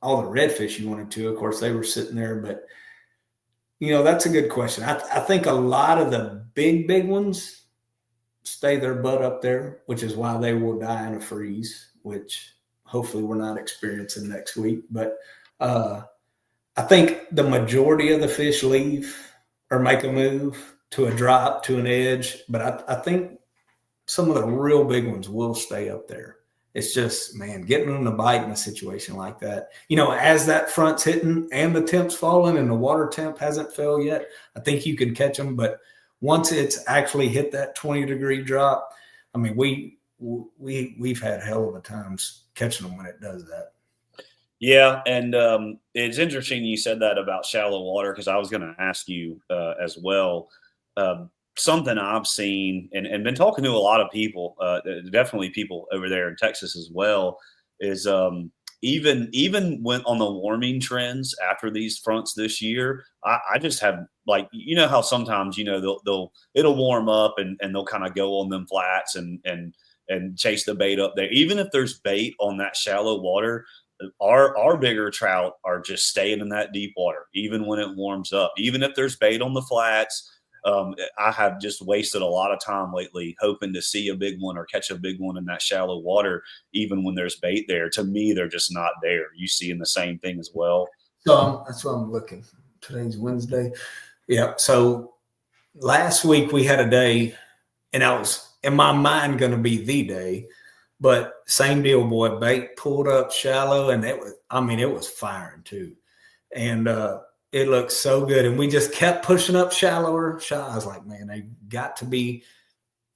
all the redfish you wanted to. Of course, they were sitting there, but, that's a good question. I think a lot of the big ones stay their butt up there, which is why they will die in a freeze, which hopefully we're not experiencing next week. But I think the majority of the fish leave or make a move to a drop, to an edge. But I think some of the real big ones will stay up there. It's just, man, getting them to bite in a situation like that. As that front's hitting and the temp's falling and the water temp hasn't fell yet, I think you can catch them. But once it's actually hit that 20-degree drop, I mean, we've had hell of a times catching them when it does that. Yeah, and it's interesting you said that about shallow water, because I was going to ask you as well. Something I've seen and been talking to a lot of people, definitely people over there in Texas as well, is even when on the warming trends after these fronts this year, I just have, like, how sometimes it'll warm up and they'll kind of go on them flats and chase the bait up there. Even if there's bait on that shallow water, our bigger trout are just staying in that deep water, even when it warms up. Even if there's bait on the flats, I have just wasted a lot of time lately hoping to see a big one or catch a big one in that shallow water, even when there's bait there. To me, they're just not there. You seeing the same thing as well? So that's what I'm looking. Today's Wednesday. Yeah. So last week we had a day, and I was in my mind going to be the day, but same deal, boy. Bait pulled up shallow, and it was firing too. And it looked so good. And we just kept pushing up shallower. I was like, man, they got to be.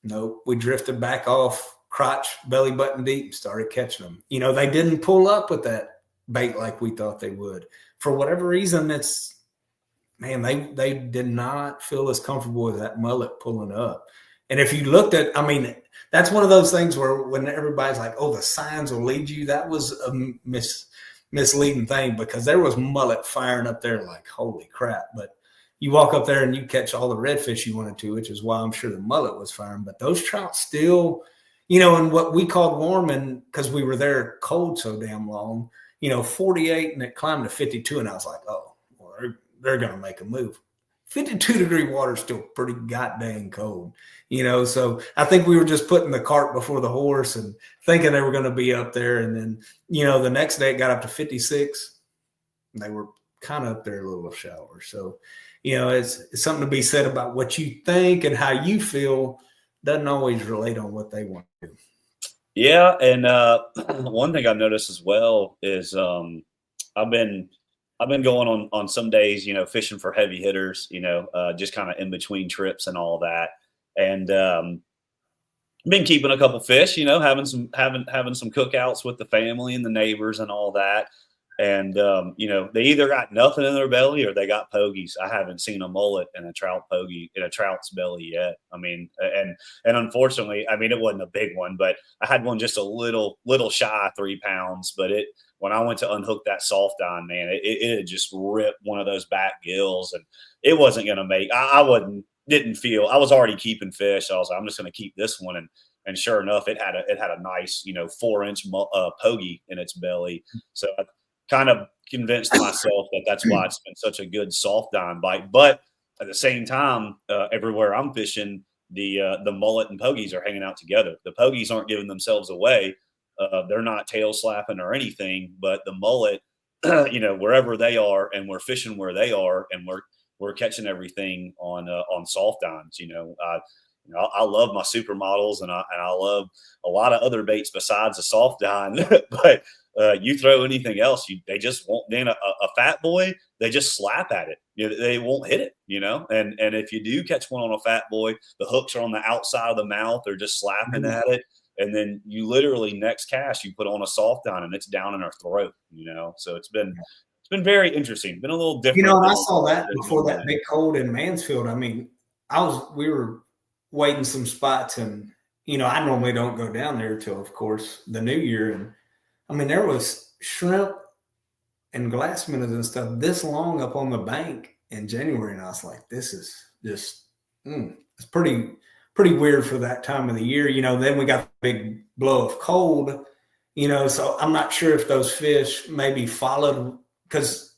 Nope. We drifted back off crotch, belly button deep, and started catching them. They didn't pull up with that bait like we thought they would. For whatever reason, they did not feel as comfortable as that mullet pulling up. And if you looked at, that's one of those things where when everybody's like, oh, the signs will lead you, that was a misleading thing, because there was mullet firing up there like, holy crap. But you walk up there and you catch all the redfish you wanted to, which is why I'm sure the mullet was firing. But those trout still, in what we called warming, because we were there cold so damn long, 48, and it climbed to 52. And I was like, oh, well, they're going to make a move. 52-degree water is still pretty goddamn cold, so I think we were just putting the cart before the horse and thinking they were going to be up there. And then, the next day it got up to 56. And they were kind of up there a little shallower. So, it's something to be said about what you think and how you feel doesn't always relate on what they want to do. Yeah. And one thing I've noticed as well is I've been going on some days, fishing for heavy hitters, just kind of in between trips and all that. And been keeping a couple fish, having some cookouts with the family and the neighbors and all that. And they either got nothing in their belly or they got pogies. I haven't seen a mullet and a trout pogie in a trout's belly yet. And unfortunately, it wasn't a big one, but I had one just a little shy of 3 pounds. But when I went to unhook that soft on, man, it had just ripped one of those back gills, and it wasn't going to make. I was already keeping fish. So I was like, I'm just going to keep this one, and sure enough, it had a nice 4-inch pogie in its belly. So I kind of convinced myself that that's why it's been such a good soft dime bite. But at the same time, everywhere I'm fishing, the mullet and pogies are hanging out together. The pogies aren't giving themselves away. They're not tail slapping or anything, but the mullet, wherever they are, and we're fishing where they are, and we're we're catching everything on soft dines. I love my supermodels, and I love a lot of other baits besides a soft dine. But you throw anything else, they just won't. Then a fat boy, they just slap at it. They won't hit it. And if you do catch one on a fat boy, the hooks are on the outside of the mouth. They're just slapping at it, and then you literally next cast you put on a soft dine, and it's down in our throat. So it's been very interesting. Been a little different. And I saw that before that big cold in Mansfield. I mean, we were waiting some spots, and I normally don't go down there till, of course, the new year. And I mean, there was shrimp and glass minnows and stuff this long up on the bank in January, and I was like, this is just it's pretty weird for that time of the year. Then we got the big blow of cold, so I'm not sure if those fish maybe followed, because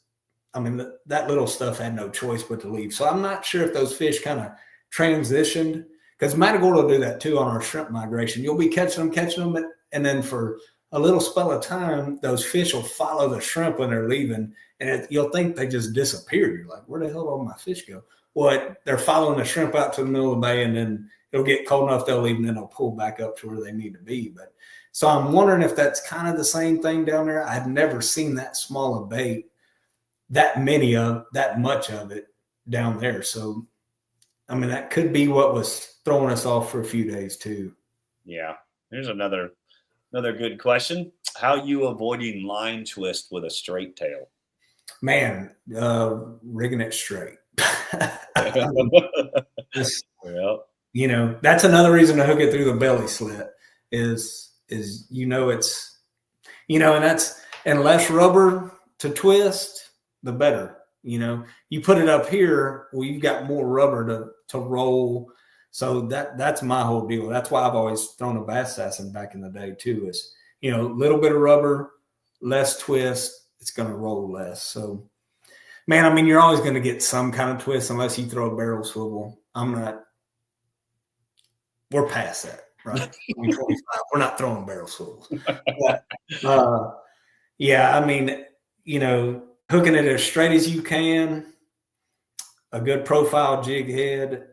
I mean that little stuff had no choice but to leave. So I'm not sure if those fish kind of transitioned, because Matagorda will do that too on our shrimp migration. You'll be catching them, and then for a little spell of time, those fish will follow the shrimp when they're leaving, and you'll think they just disappeared. You're like, where the hell did all my fish go? Well, they're following the shrimp out to the middle of the bay, and then it'll get cold enough they'll leave, and then they'll pull back up to where they need to be. But so I'm wondering if that's kind of the same thing down there. I've never seen that small a bait, that much of it down there. So I mean, that could be what was throwing us off for a few days too. Yeah. Here's another good question. How you avoiding line twist with a straight tail? Man, rigging it straight. That's another reason to hook it through the belly slit is it's, and less rubber to twist, the better. You put it up here, well, you've got more rubber to roll. So that's my whole deal. That's why I've always thrown a bass assassin back in the day too, is, a little bit of rubber, less twist, it's going to roll less. So, man, I mean, you're always going to get some kind of twist unless you throw a barrel swivel. We're past that, right? We're not throwing barrel swivels. But, yeah, I mean, hooking it as straight as you can, a good profile jig head,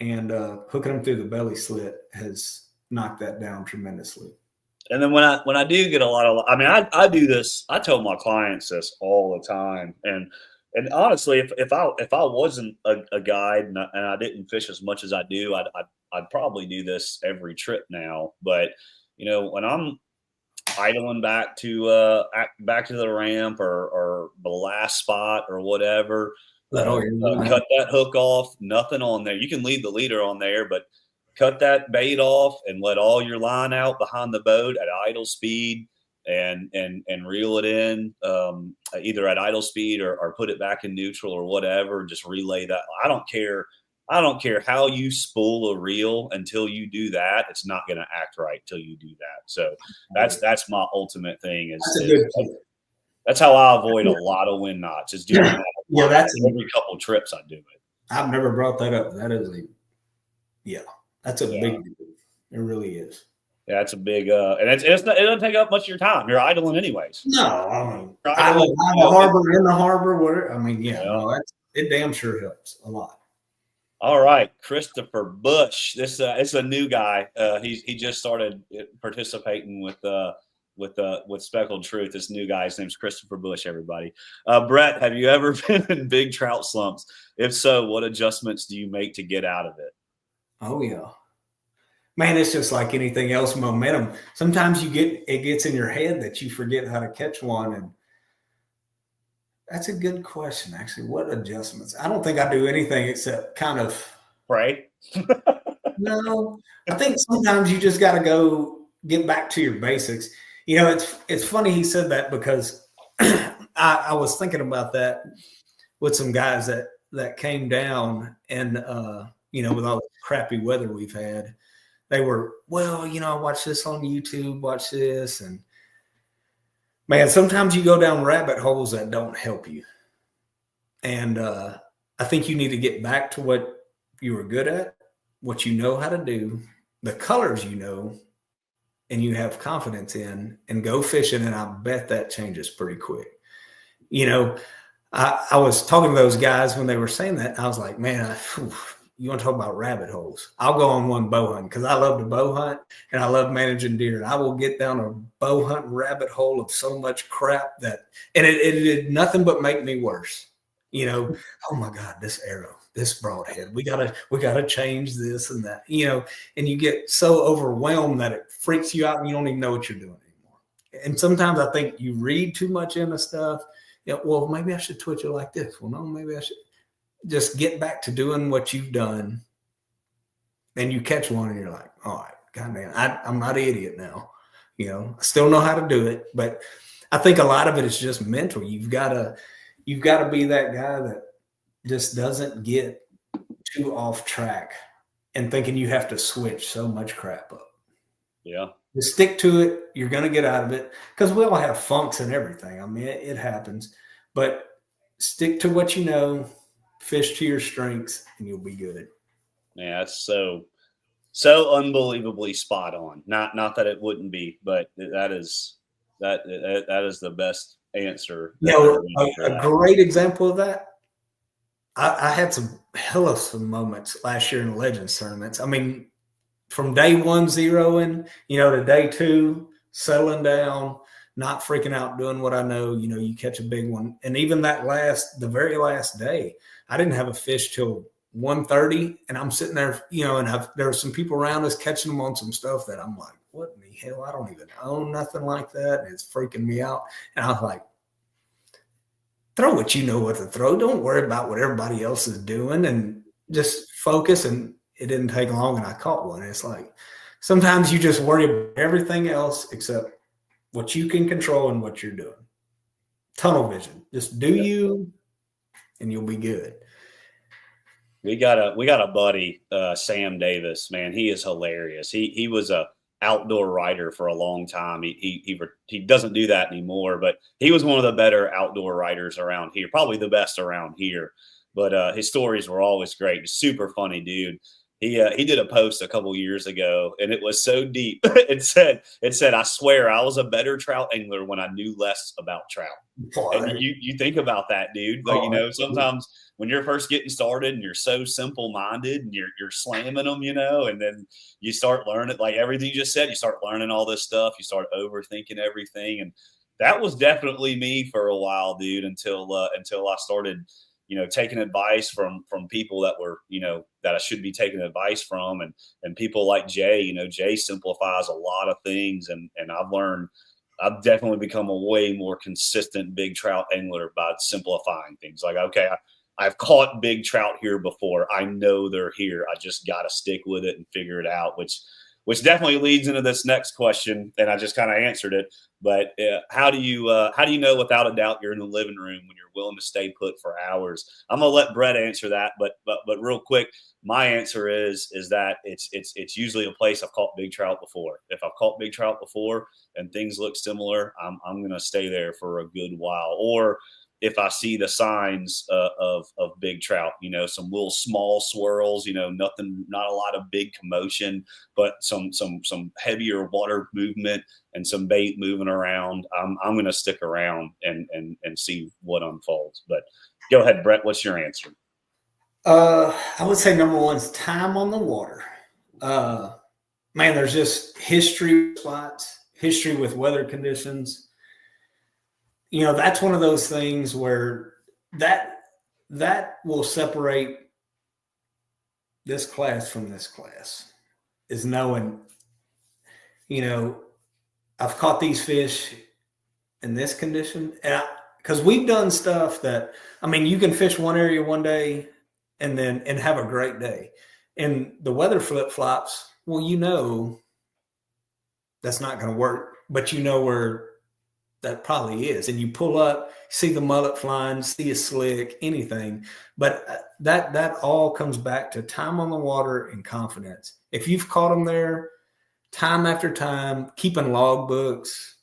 and hooking them through the belly slit has knocked that down tremendously. And then when I do get a lot of, I mean, I do this. I tell my clients this all the time, and honestly, if I wasn't a guide and I didn't fish as much as I do, I'd probably do this every trip now. But when I'm idling back to the ramp or the last spot or whatever, cut that hook off. Nothing on there. You can leave the leader on there, but cut that bait off and let all your line out behind the boat at idle speed and reel it in, either at idle speed or put it back in neutral or whatever. Just relay that. I don't care how you spool a reel until you do that. It's not going to act right till you do that. So that's my ultimate thing. That's how I avoid a lot of wind knots. Is doing that. Yeah, that's every couple trips I do it. I've never brought that up. That is that's a big deal. It really is. Yeah, it's a big and it doesn't take up much of your time. You're idling anyways. No, I mean, in the harbor. Whatever. I mean, it damn sure helps a lot. All right, Christopher Bush. This it's a new guy. He just started participating with Speckled Truth. This new guy, his name's Christopher Bush. Everybody, Brett, have you ever been in big trout slumps? If so, what adjustments do you make to get out of it? Oh yeah, man, it's just like anything else. Momentum. Sometimes it gets in your head that you forget how to catch one, and that's a good question. Actually, what adjustments? I don't think I do anything except kind of pray. No, I think sometimes you just got to go get back to your basics. It's funny he said that because I was thinking about that with some guys that came down and with all the crappy weather we've had, they were, I watched this on YouTube, watch this. And man, sometimes you go down rabbit holes that don't help you. And I think you need to get back to what you were good at, what you know how to do, the colors and you have confidence in, and go fishing. And I bet that changes pretty quick. I was talking to those guys when they were saying that. I was like, man, you want to talk about rabbit holes? I'll go on one bow hunt because I love to bow hunt and I love managing deer. And I will get down a bow hunt rabbit hole of so much crap that, and it did nothing but make me worse. You know, oh my God, this arrow, this broadhead, we gotta change this and that. You know, and you get so overwhelmed that it freaks you out and you don't even know what you're doing anymore. And sometimes I think you read too much into stuff. Yeah, well, maybe I should twitch it like this. Well, no, maybe I should just get back to doing what you've done. And you catch one and you're like, all right, goddamn, I'm not an idiot now. You know, I still know how to do it. But I think a lot of it is just mental. You've got to be that guy that just doesn't get too off track and thinking you have to switch so much crap up. Yeah. Just stick to it. You're going to get out of it because we all have funks and everything. I mean, it happens, but stick to what you know, fish to your strengths, and you'll be good. Yeah, that's so unbelievably spot on. Not that it wouldn't be, but that is the best answer. You know, a great example of that. I had some moments last year in Legends tournaments. I mean, from day 1 zeroing, you know, to day 2 settling down, not freaking out, doing what I know. You know, you catch a big one, and even the very last day, I didn't have a fish till 1:30, and I'm sitting there, you know, and there were some people around us catching them on some stuff that I'm like, what in the hell? I don't even own nothing like that, and it's freaking me out. And I was like, throw what you know what to throw. Don't worry about what everybody else is doing, and just focus. And it didn't take long, and I caught one. It's like sometimes you just worry about everything else except what you can control and what you're doing. Tunnel vision. Just do you, and you'll be good. We got a buddy, Sam Davis. Man, he is hilarious. He was a outdoor writer for a long time. He doesn't do that anymore, but he was one of the better outdoor writers around here, probably the best around here. But his stories were always great. Super funny dude. He did a post a couple years ago, and it was so deep. It said, I swear I was a better trout angler when I knew less about trout. And you think about that, dude. Like, you know, sometimes when you're first getting started and you're so simple-minded and you're slamming them, you know, and then you start learning, like everything you just said, you start learning all this stuff. You start overthinking everything. And that was definitely me for a while, dude, until I started, you know, taking advice from people that were, you know, that I should be taking advice from, and people like Jay. You know, Jay simplifies a lot of things, and I've definitely become a way more consistent big trout angler by simplifying things. Like, okay, I've caught big trout here before. I know they're here. I just got to stick with it and figure it out, which definitely leads into this next question. And I just kind of answered it. But how do you know without a doubt you're in the living room when you're willing to stay put for hours? I'm gonna let Brett answer that, but real quick, my answer is that it's usually a place I've caught big trout before. If I've caught big trout before and things look similar, I'm gonna stay there for a good while. Or if I see the signs of big trout, you know, some little small swirls, you know, not a lot of big commotion, but some heavier water movement and some bait moving around, I'm going to stick around and see what unfolds. But go ahead, Brett. What's your answer? I would say number 1 is time on the water. Man, there's just history spots, history with weather conditions. You know, that's one of those things where that will separate this class from this class, is knowing, you know, I've caught these fish in this condition. And because we've done stuff that, I mean, you can fish one area one day and have a great day. And the weather flip-flops, well, you know, that's not going to work, but you know where that probably is. And you pull up, see the mullet flying, see a slick, anything. But that all comes back to time on the water and confidence. If you've caught them there time after time, keeping log books,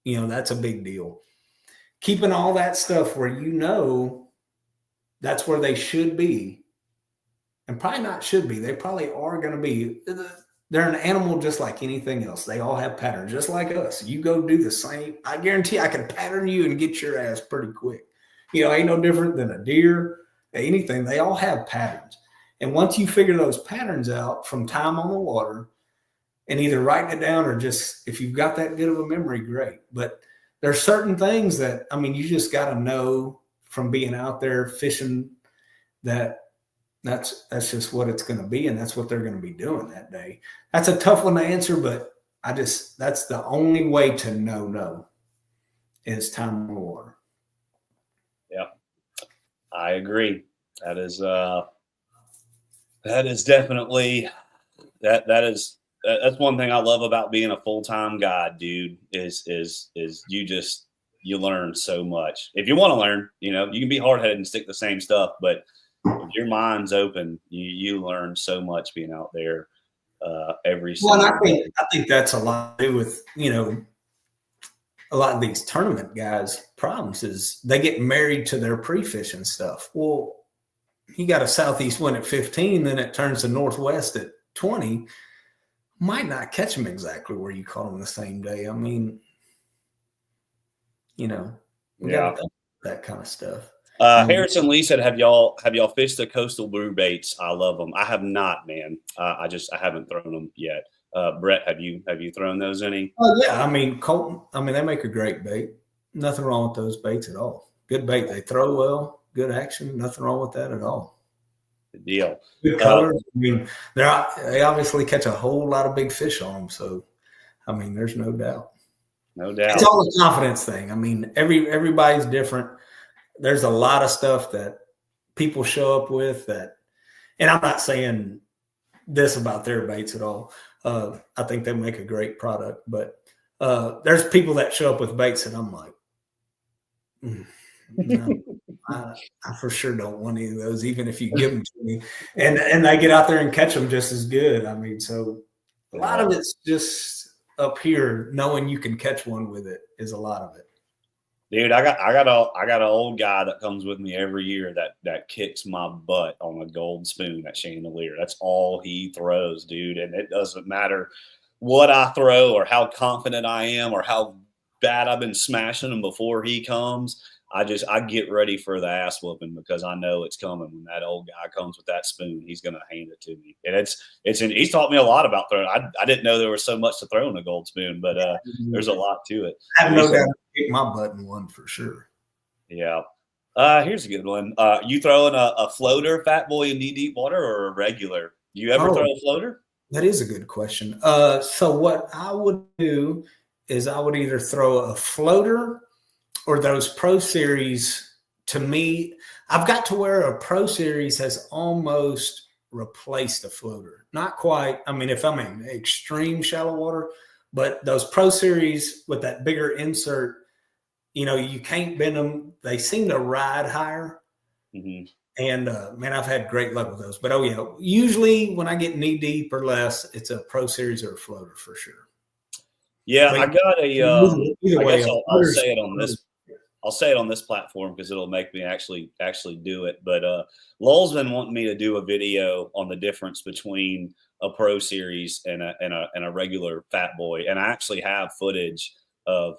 you know, that's a big deal. Keeping all that stuff where you know that's where they should be. And probably not should be. They probably are going to be. They're an animal just like anything else. They all have patterns, just like us. You go do the same. I guarantee I can pattern you and get your ass pretty quick. Ain't no different than a deer, anything. They all have patterns. And once you figure those patterns out from time on the water and either writing it down or just, if you've got that good of a memory, great. But there's certain things that, you just got to know from being out there fishing that's just what it's going to be. And that's what they're going to be doing that day. That's a tough one to answer, but that's the only way to know is time on the water. Yeah, I agree. That is definitely that's one thing I love about being a full-time guide, dude, is you learn so much. If you want to learn, you can be hard-headed and stick the same stuff, but if your mind's open, you learn so much being out there every single day. I think that's a lot to do with, a lot of these tournament guys' problems is they get married to their pre-fishing stuff. Well, you got a southeast wind at 15, then it turns to northwest at 20. Might not catch them exactly where you caught them the same day. Got that kind of stuff. Harrison Lee said, "Have y'all fished the coastal brew baits? I love them. I have not, man. I haven't thrown them yet. Brett, have you thrown those any?" Oh yeah, Colton. They make a great bait. Nothing wrong with those baits at all. Good bait. They throw well. Good action. Nothing wrong with that at all. Good deal. Good colors. They obviously catch a whole lot of big fish on them. So, there's no doubt. No doubt. It's all a confidence thing. Everybody's different. There's a lot of stuff that people show up with that, and I'm not saying this about their baits at all. I think they make a great product, but there's people that show up with baits and I'm like, no, I for sure don't want any of those, even if you give them to me. And they get out there and catch them just as good. So a lot of it's just up here, knowing you can catch one with it is a lot of it. Dude, I got an old guy that comes with me every year that kicks my butt on a gold spoon at Chandelier. That's all he throws, dude. And it doesn't matter what I throw or how confident I am or how bad I've been smashing him before he comes. I get ready for the ass whooping because I know it's coming. When that old guy comes with that spoon, he's going to hand it to me. And he's taught me a lot about throwing. I didn't know there was so much to throw in a gold spoon, but there's a lot to it. I have no doubt kick my butt in one for sure. Yeah. Here's a good one. You throwing a floater, Fat Boy, in knee-deep water or a regular? Do you ever throw a floater? That is a good question. So what I would do is I would either throw a floater or those Pro Series. To me, I've got to where a Pro Series has almost replaced a floater. Not quite. If I'm in extreme shallow water, but those Pro Series with that bigger insert, you can't bend them. They seem to ride higher. Mm-hmm. And, I've had great luck with those. But, usually when I get knee deep or less, it's a Pro Series or a floater for sure. Yeah, but I got I guess I'll say it on this. I'll say it on this platform because it'll make me actually do it. But Lowell's been wanting me to do a video on the difference between a Pro Series and a regular Fat Boy. And I actually have footage of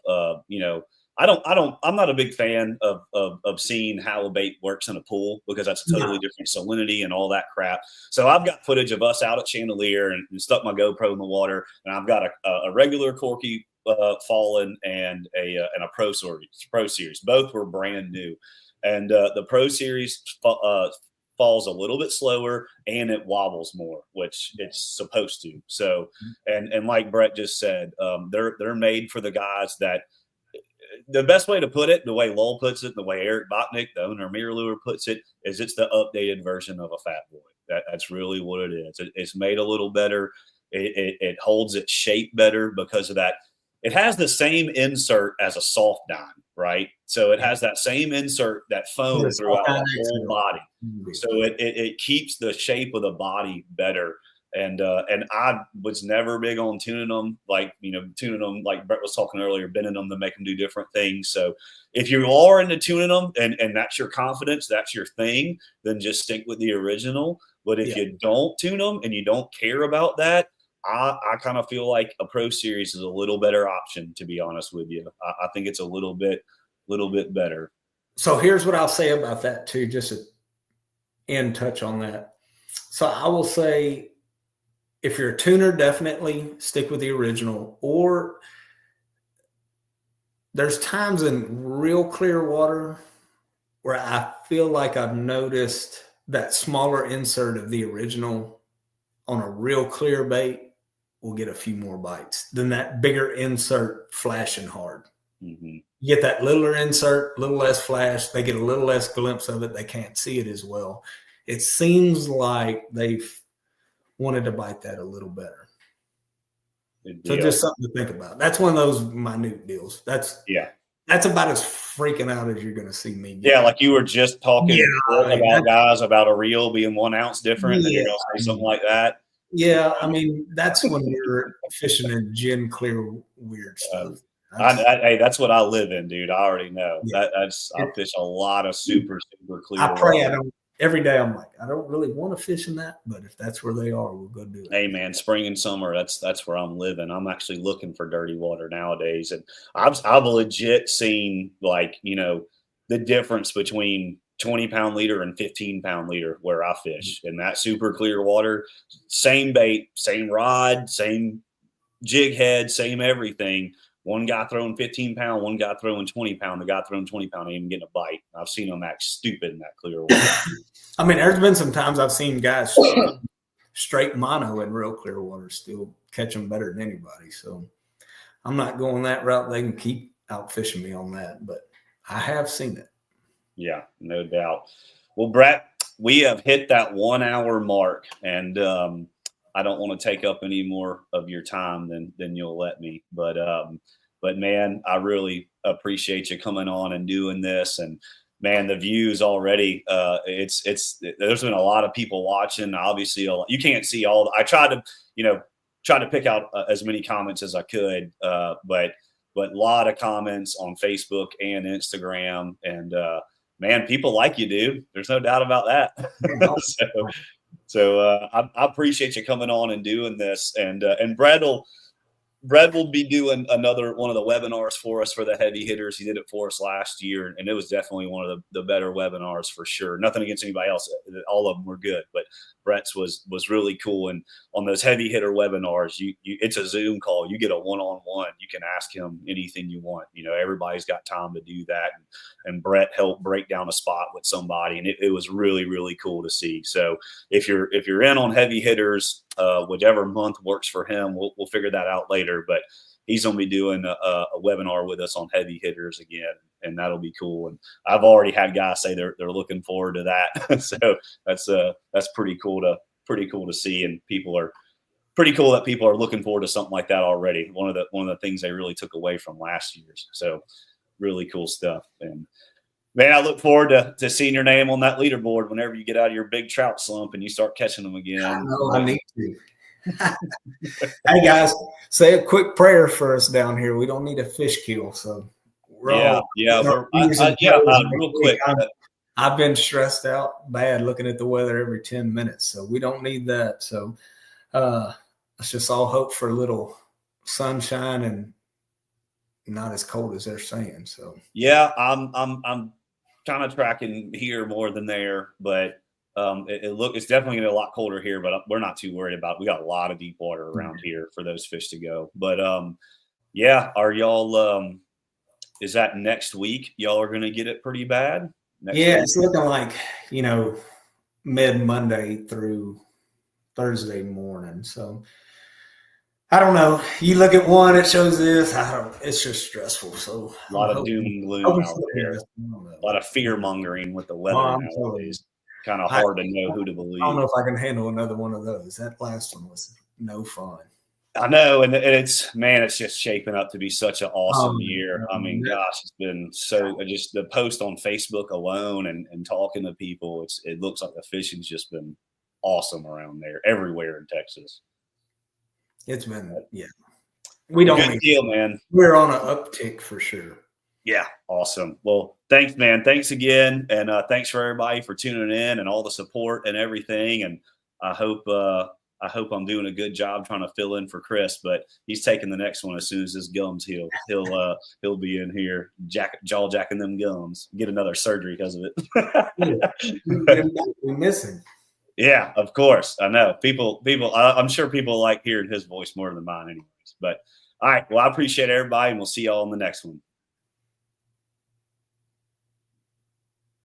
I'm not a big fan of seeing how a bait works in a pool because that's a totally different salinity and all that crap. So I've got footage of us out at Chandelier and stuck my GoPro in the water, and I've got a regular Corky fallen and a Pro Series. Both were brand new, and the Pro Series falls a little bit slower and it wobbles more, which it's supposed to. So, and like Brett just said, they're made for the guys that. The best way to put it, the way Lowell puts it, the way Eric Botnick, the owner of Mirror Lure, puts it, is it's the updated version of a Fat Boy. That's really what it is. It's made a little better. It holds its shape better because of that. It has the same insert as a soft dime, right? So it has that same insert, that foam throughout the whole body. So it keeps the shape of the body better. And I was never big on tuning them like Brett was talking earlier, bending them to make them do different things. So if you are into tuning them and that's your confidence, that's your thing, then just stick with the original. But if you don't tune them and you don't care about that, I kind of feel like a Pro Series is a little better option, to be honest with you. I think it's a little bit better. So here's what I'll say about that too, just to end touch on that. So I will say, if you're a tuner, definitely stick with the original. Or there's times in real clear water where I feel like I've noticed that smaller insert of the original on a real clear bait will get a few more bites than that bigger insert flashing hard. Mm-hmm. You get that littler insert, a little less flash. They get a little less glimpse of it. They can't see it as well. It seems like they've wanted to bite that a little better. So just something to think about. That's one of those minute deals. That's about as freaking out as you're going to see me get. Yeah, like you were just talking about guys about a reel being 1 ounce different, and you're going to say something like that. Yeah, I mean, that's when you're fishing in gin clear weird stuff. Hey, that's what I live in, dude. I already know. Yeah. I fish a lot of super clear. I pray water. I don't. Every day I'm like, I don't really want to fish in that, but if that's where they are, we'll go do it. Hey man, spring and summer, that's where I'm living. I'm actually looking for dirty water nowadays, and I've legit seen, like, you know, the difference between 20-pound leader and 15-pound leader where I fish. In that super clear water, same bait, same rod, same jig head, same everything. One guy throwing 15-pound, one guy throwing 20-pound. The guy throwing 20-pound ain't even getting a bite. I've seen them act stupid in that clear water. I mean, there's been some times I've seen guys straight mono in real clear water still catch them better than anybody. So I'm not going that route. They can keep out fishing me on that, but I have seen it. Yeah, no doubt. Well, Brett, we have hit that 1 hour mark, and I don't want to take up any more of your time than you'll let me. But man, I really appreciate you coming on and doing this. And man, the views already, there's been a lot of people watching. Obviously, you can't see all. I tried to pick out as many comments as I could, but a lot of comments on Facebook and Instagram, and man, people like you, dude. There's no doubt about that. So I appreciate you coming on and doing this, and Brett will be doing another one of the webinars for us for the heavy hitters. He did it for us last year, and it was definitely one of the better webinars for sure. Nothing against anybody else. All of them were good, but Brett's was really cool. And on those heavy hitter webinars, it's a Zoom call. You get a one-on-one. You can ask him anything you want. You know, everybody's got time to do that. And Brett helped break down a spot with somebody, and it was really, really cool to see. So if you're in on heavy hitters, whichever month works for him, we'll figure that out later. But he's going to be doing a webinar with us on heavy hitters again, and that'll be cool. And I've already had guys say they're looking forward to that. So that's pretty cool to see, and pretty cool that people are looking forward to something like that already. One of the things they really took away from last year's. So really cool stuff. And man, I look forward to seeing your name on that leaderboard whenever you get out of your big trout slump and you start catching them again. I know, I need to. Hey guys, say a quick prayer for us down here. We don't need a fish kill, so real quick. I've been stressed out bad looking at the weather every 10 minutes, so we don't need that. So let's just all hope for a little sunshine and not as cold as they're saying. So yeah, I'm kind of tracking here more than there, but it's definitely gonna be a lot colder here, but we're not too worried about it. We got a lot of deep water around here for those fish to go. But yeah, are y'all is that next week y'all are gonna get it pretty bad? Week? It's looking like, mid Monday through Thursday morning. So I don't know. You look at one, it shows this. It's just stressful. So a lot of doom and gloom out there. A lot of fear mongering with the weather nowadays. Kind of hard to know who to believe. I don't know if I can handle another one of those. That last one was no fun. I know, and it's just shaping up to be such an awesome year. I mean, gosh, it's been just the post on Facebook alone and talking to people. It looks like the fishing's just been awesome around there, everywhere in Texas. It's been, we don't good deal, man. We're on an uptick for sure. Yeah, awesome. Well, thanks, man. Thanks again, and thanks for everybody for tuning in and all the support and everything. And I hope I hope I'm doing a good job trying to fill in for Chris, but he's taking the next one as soon as his gums heal. He'll be in here jaw jacking them gums, get another surgery because of it. We're missing. Yeah, of course. I know people. I'm sure people like hearing his voice more than mine, anyways. But all right. Well, I appreciate everybody, and we'll see y'all on the next one.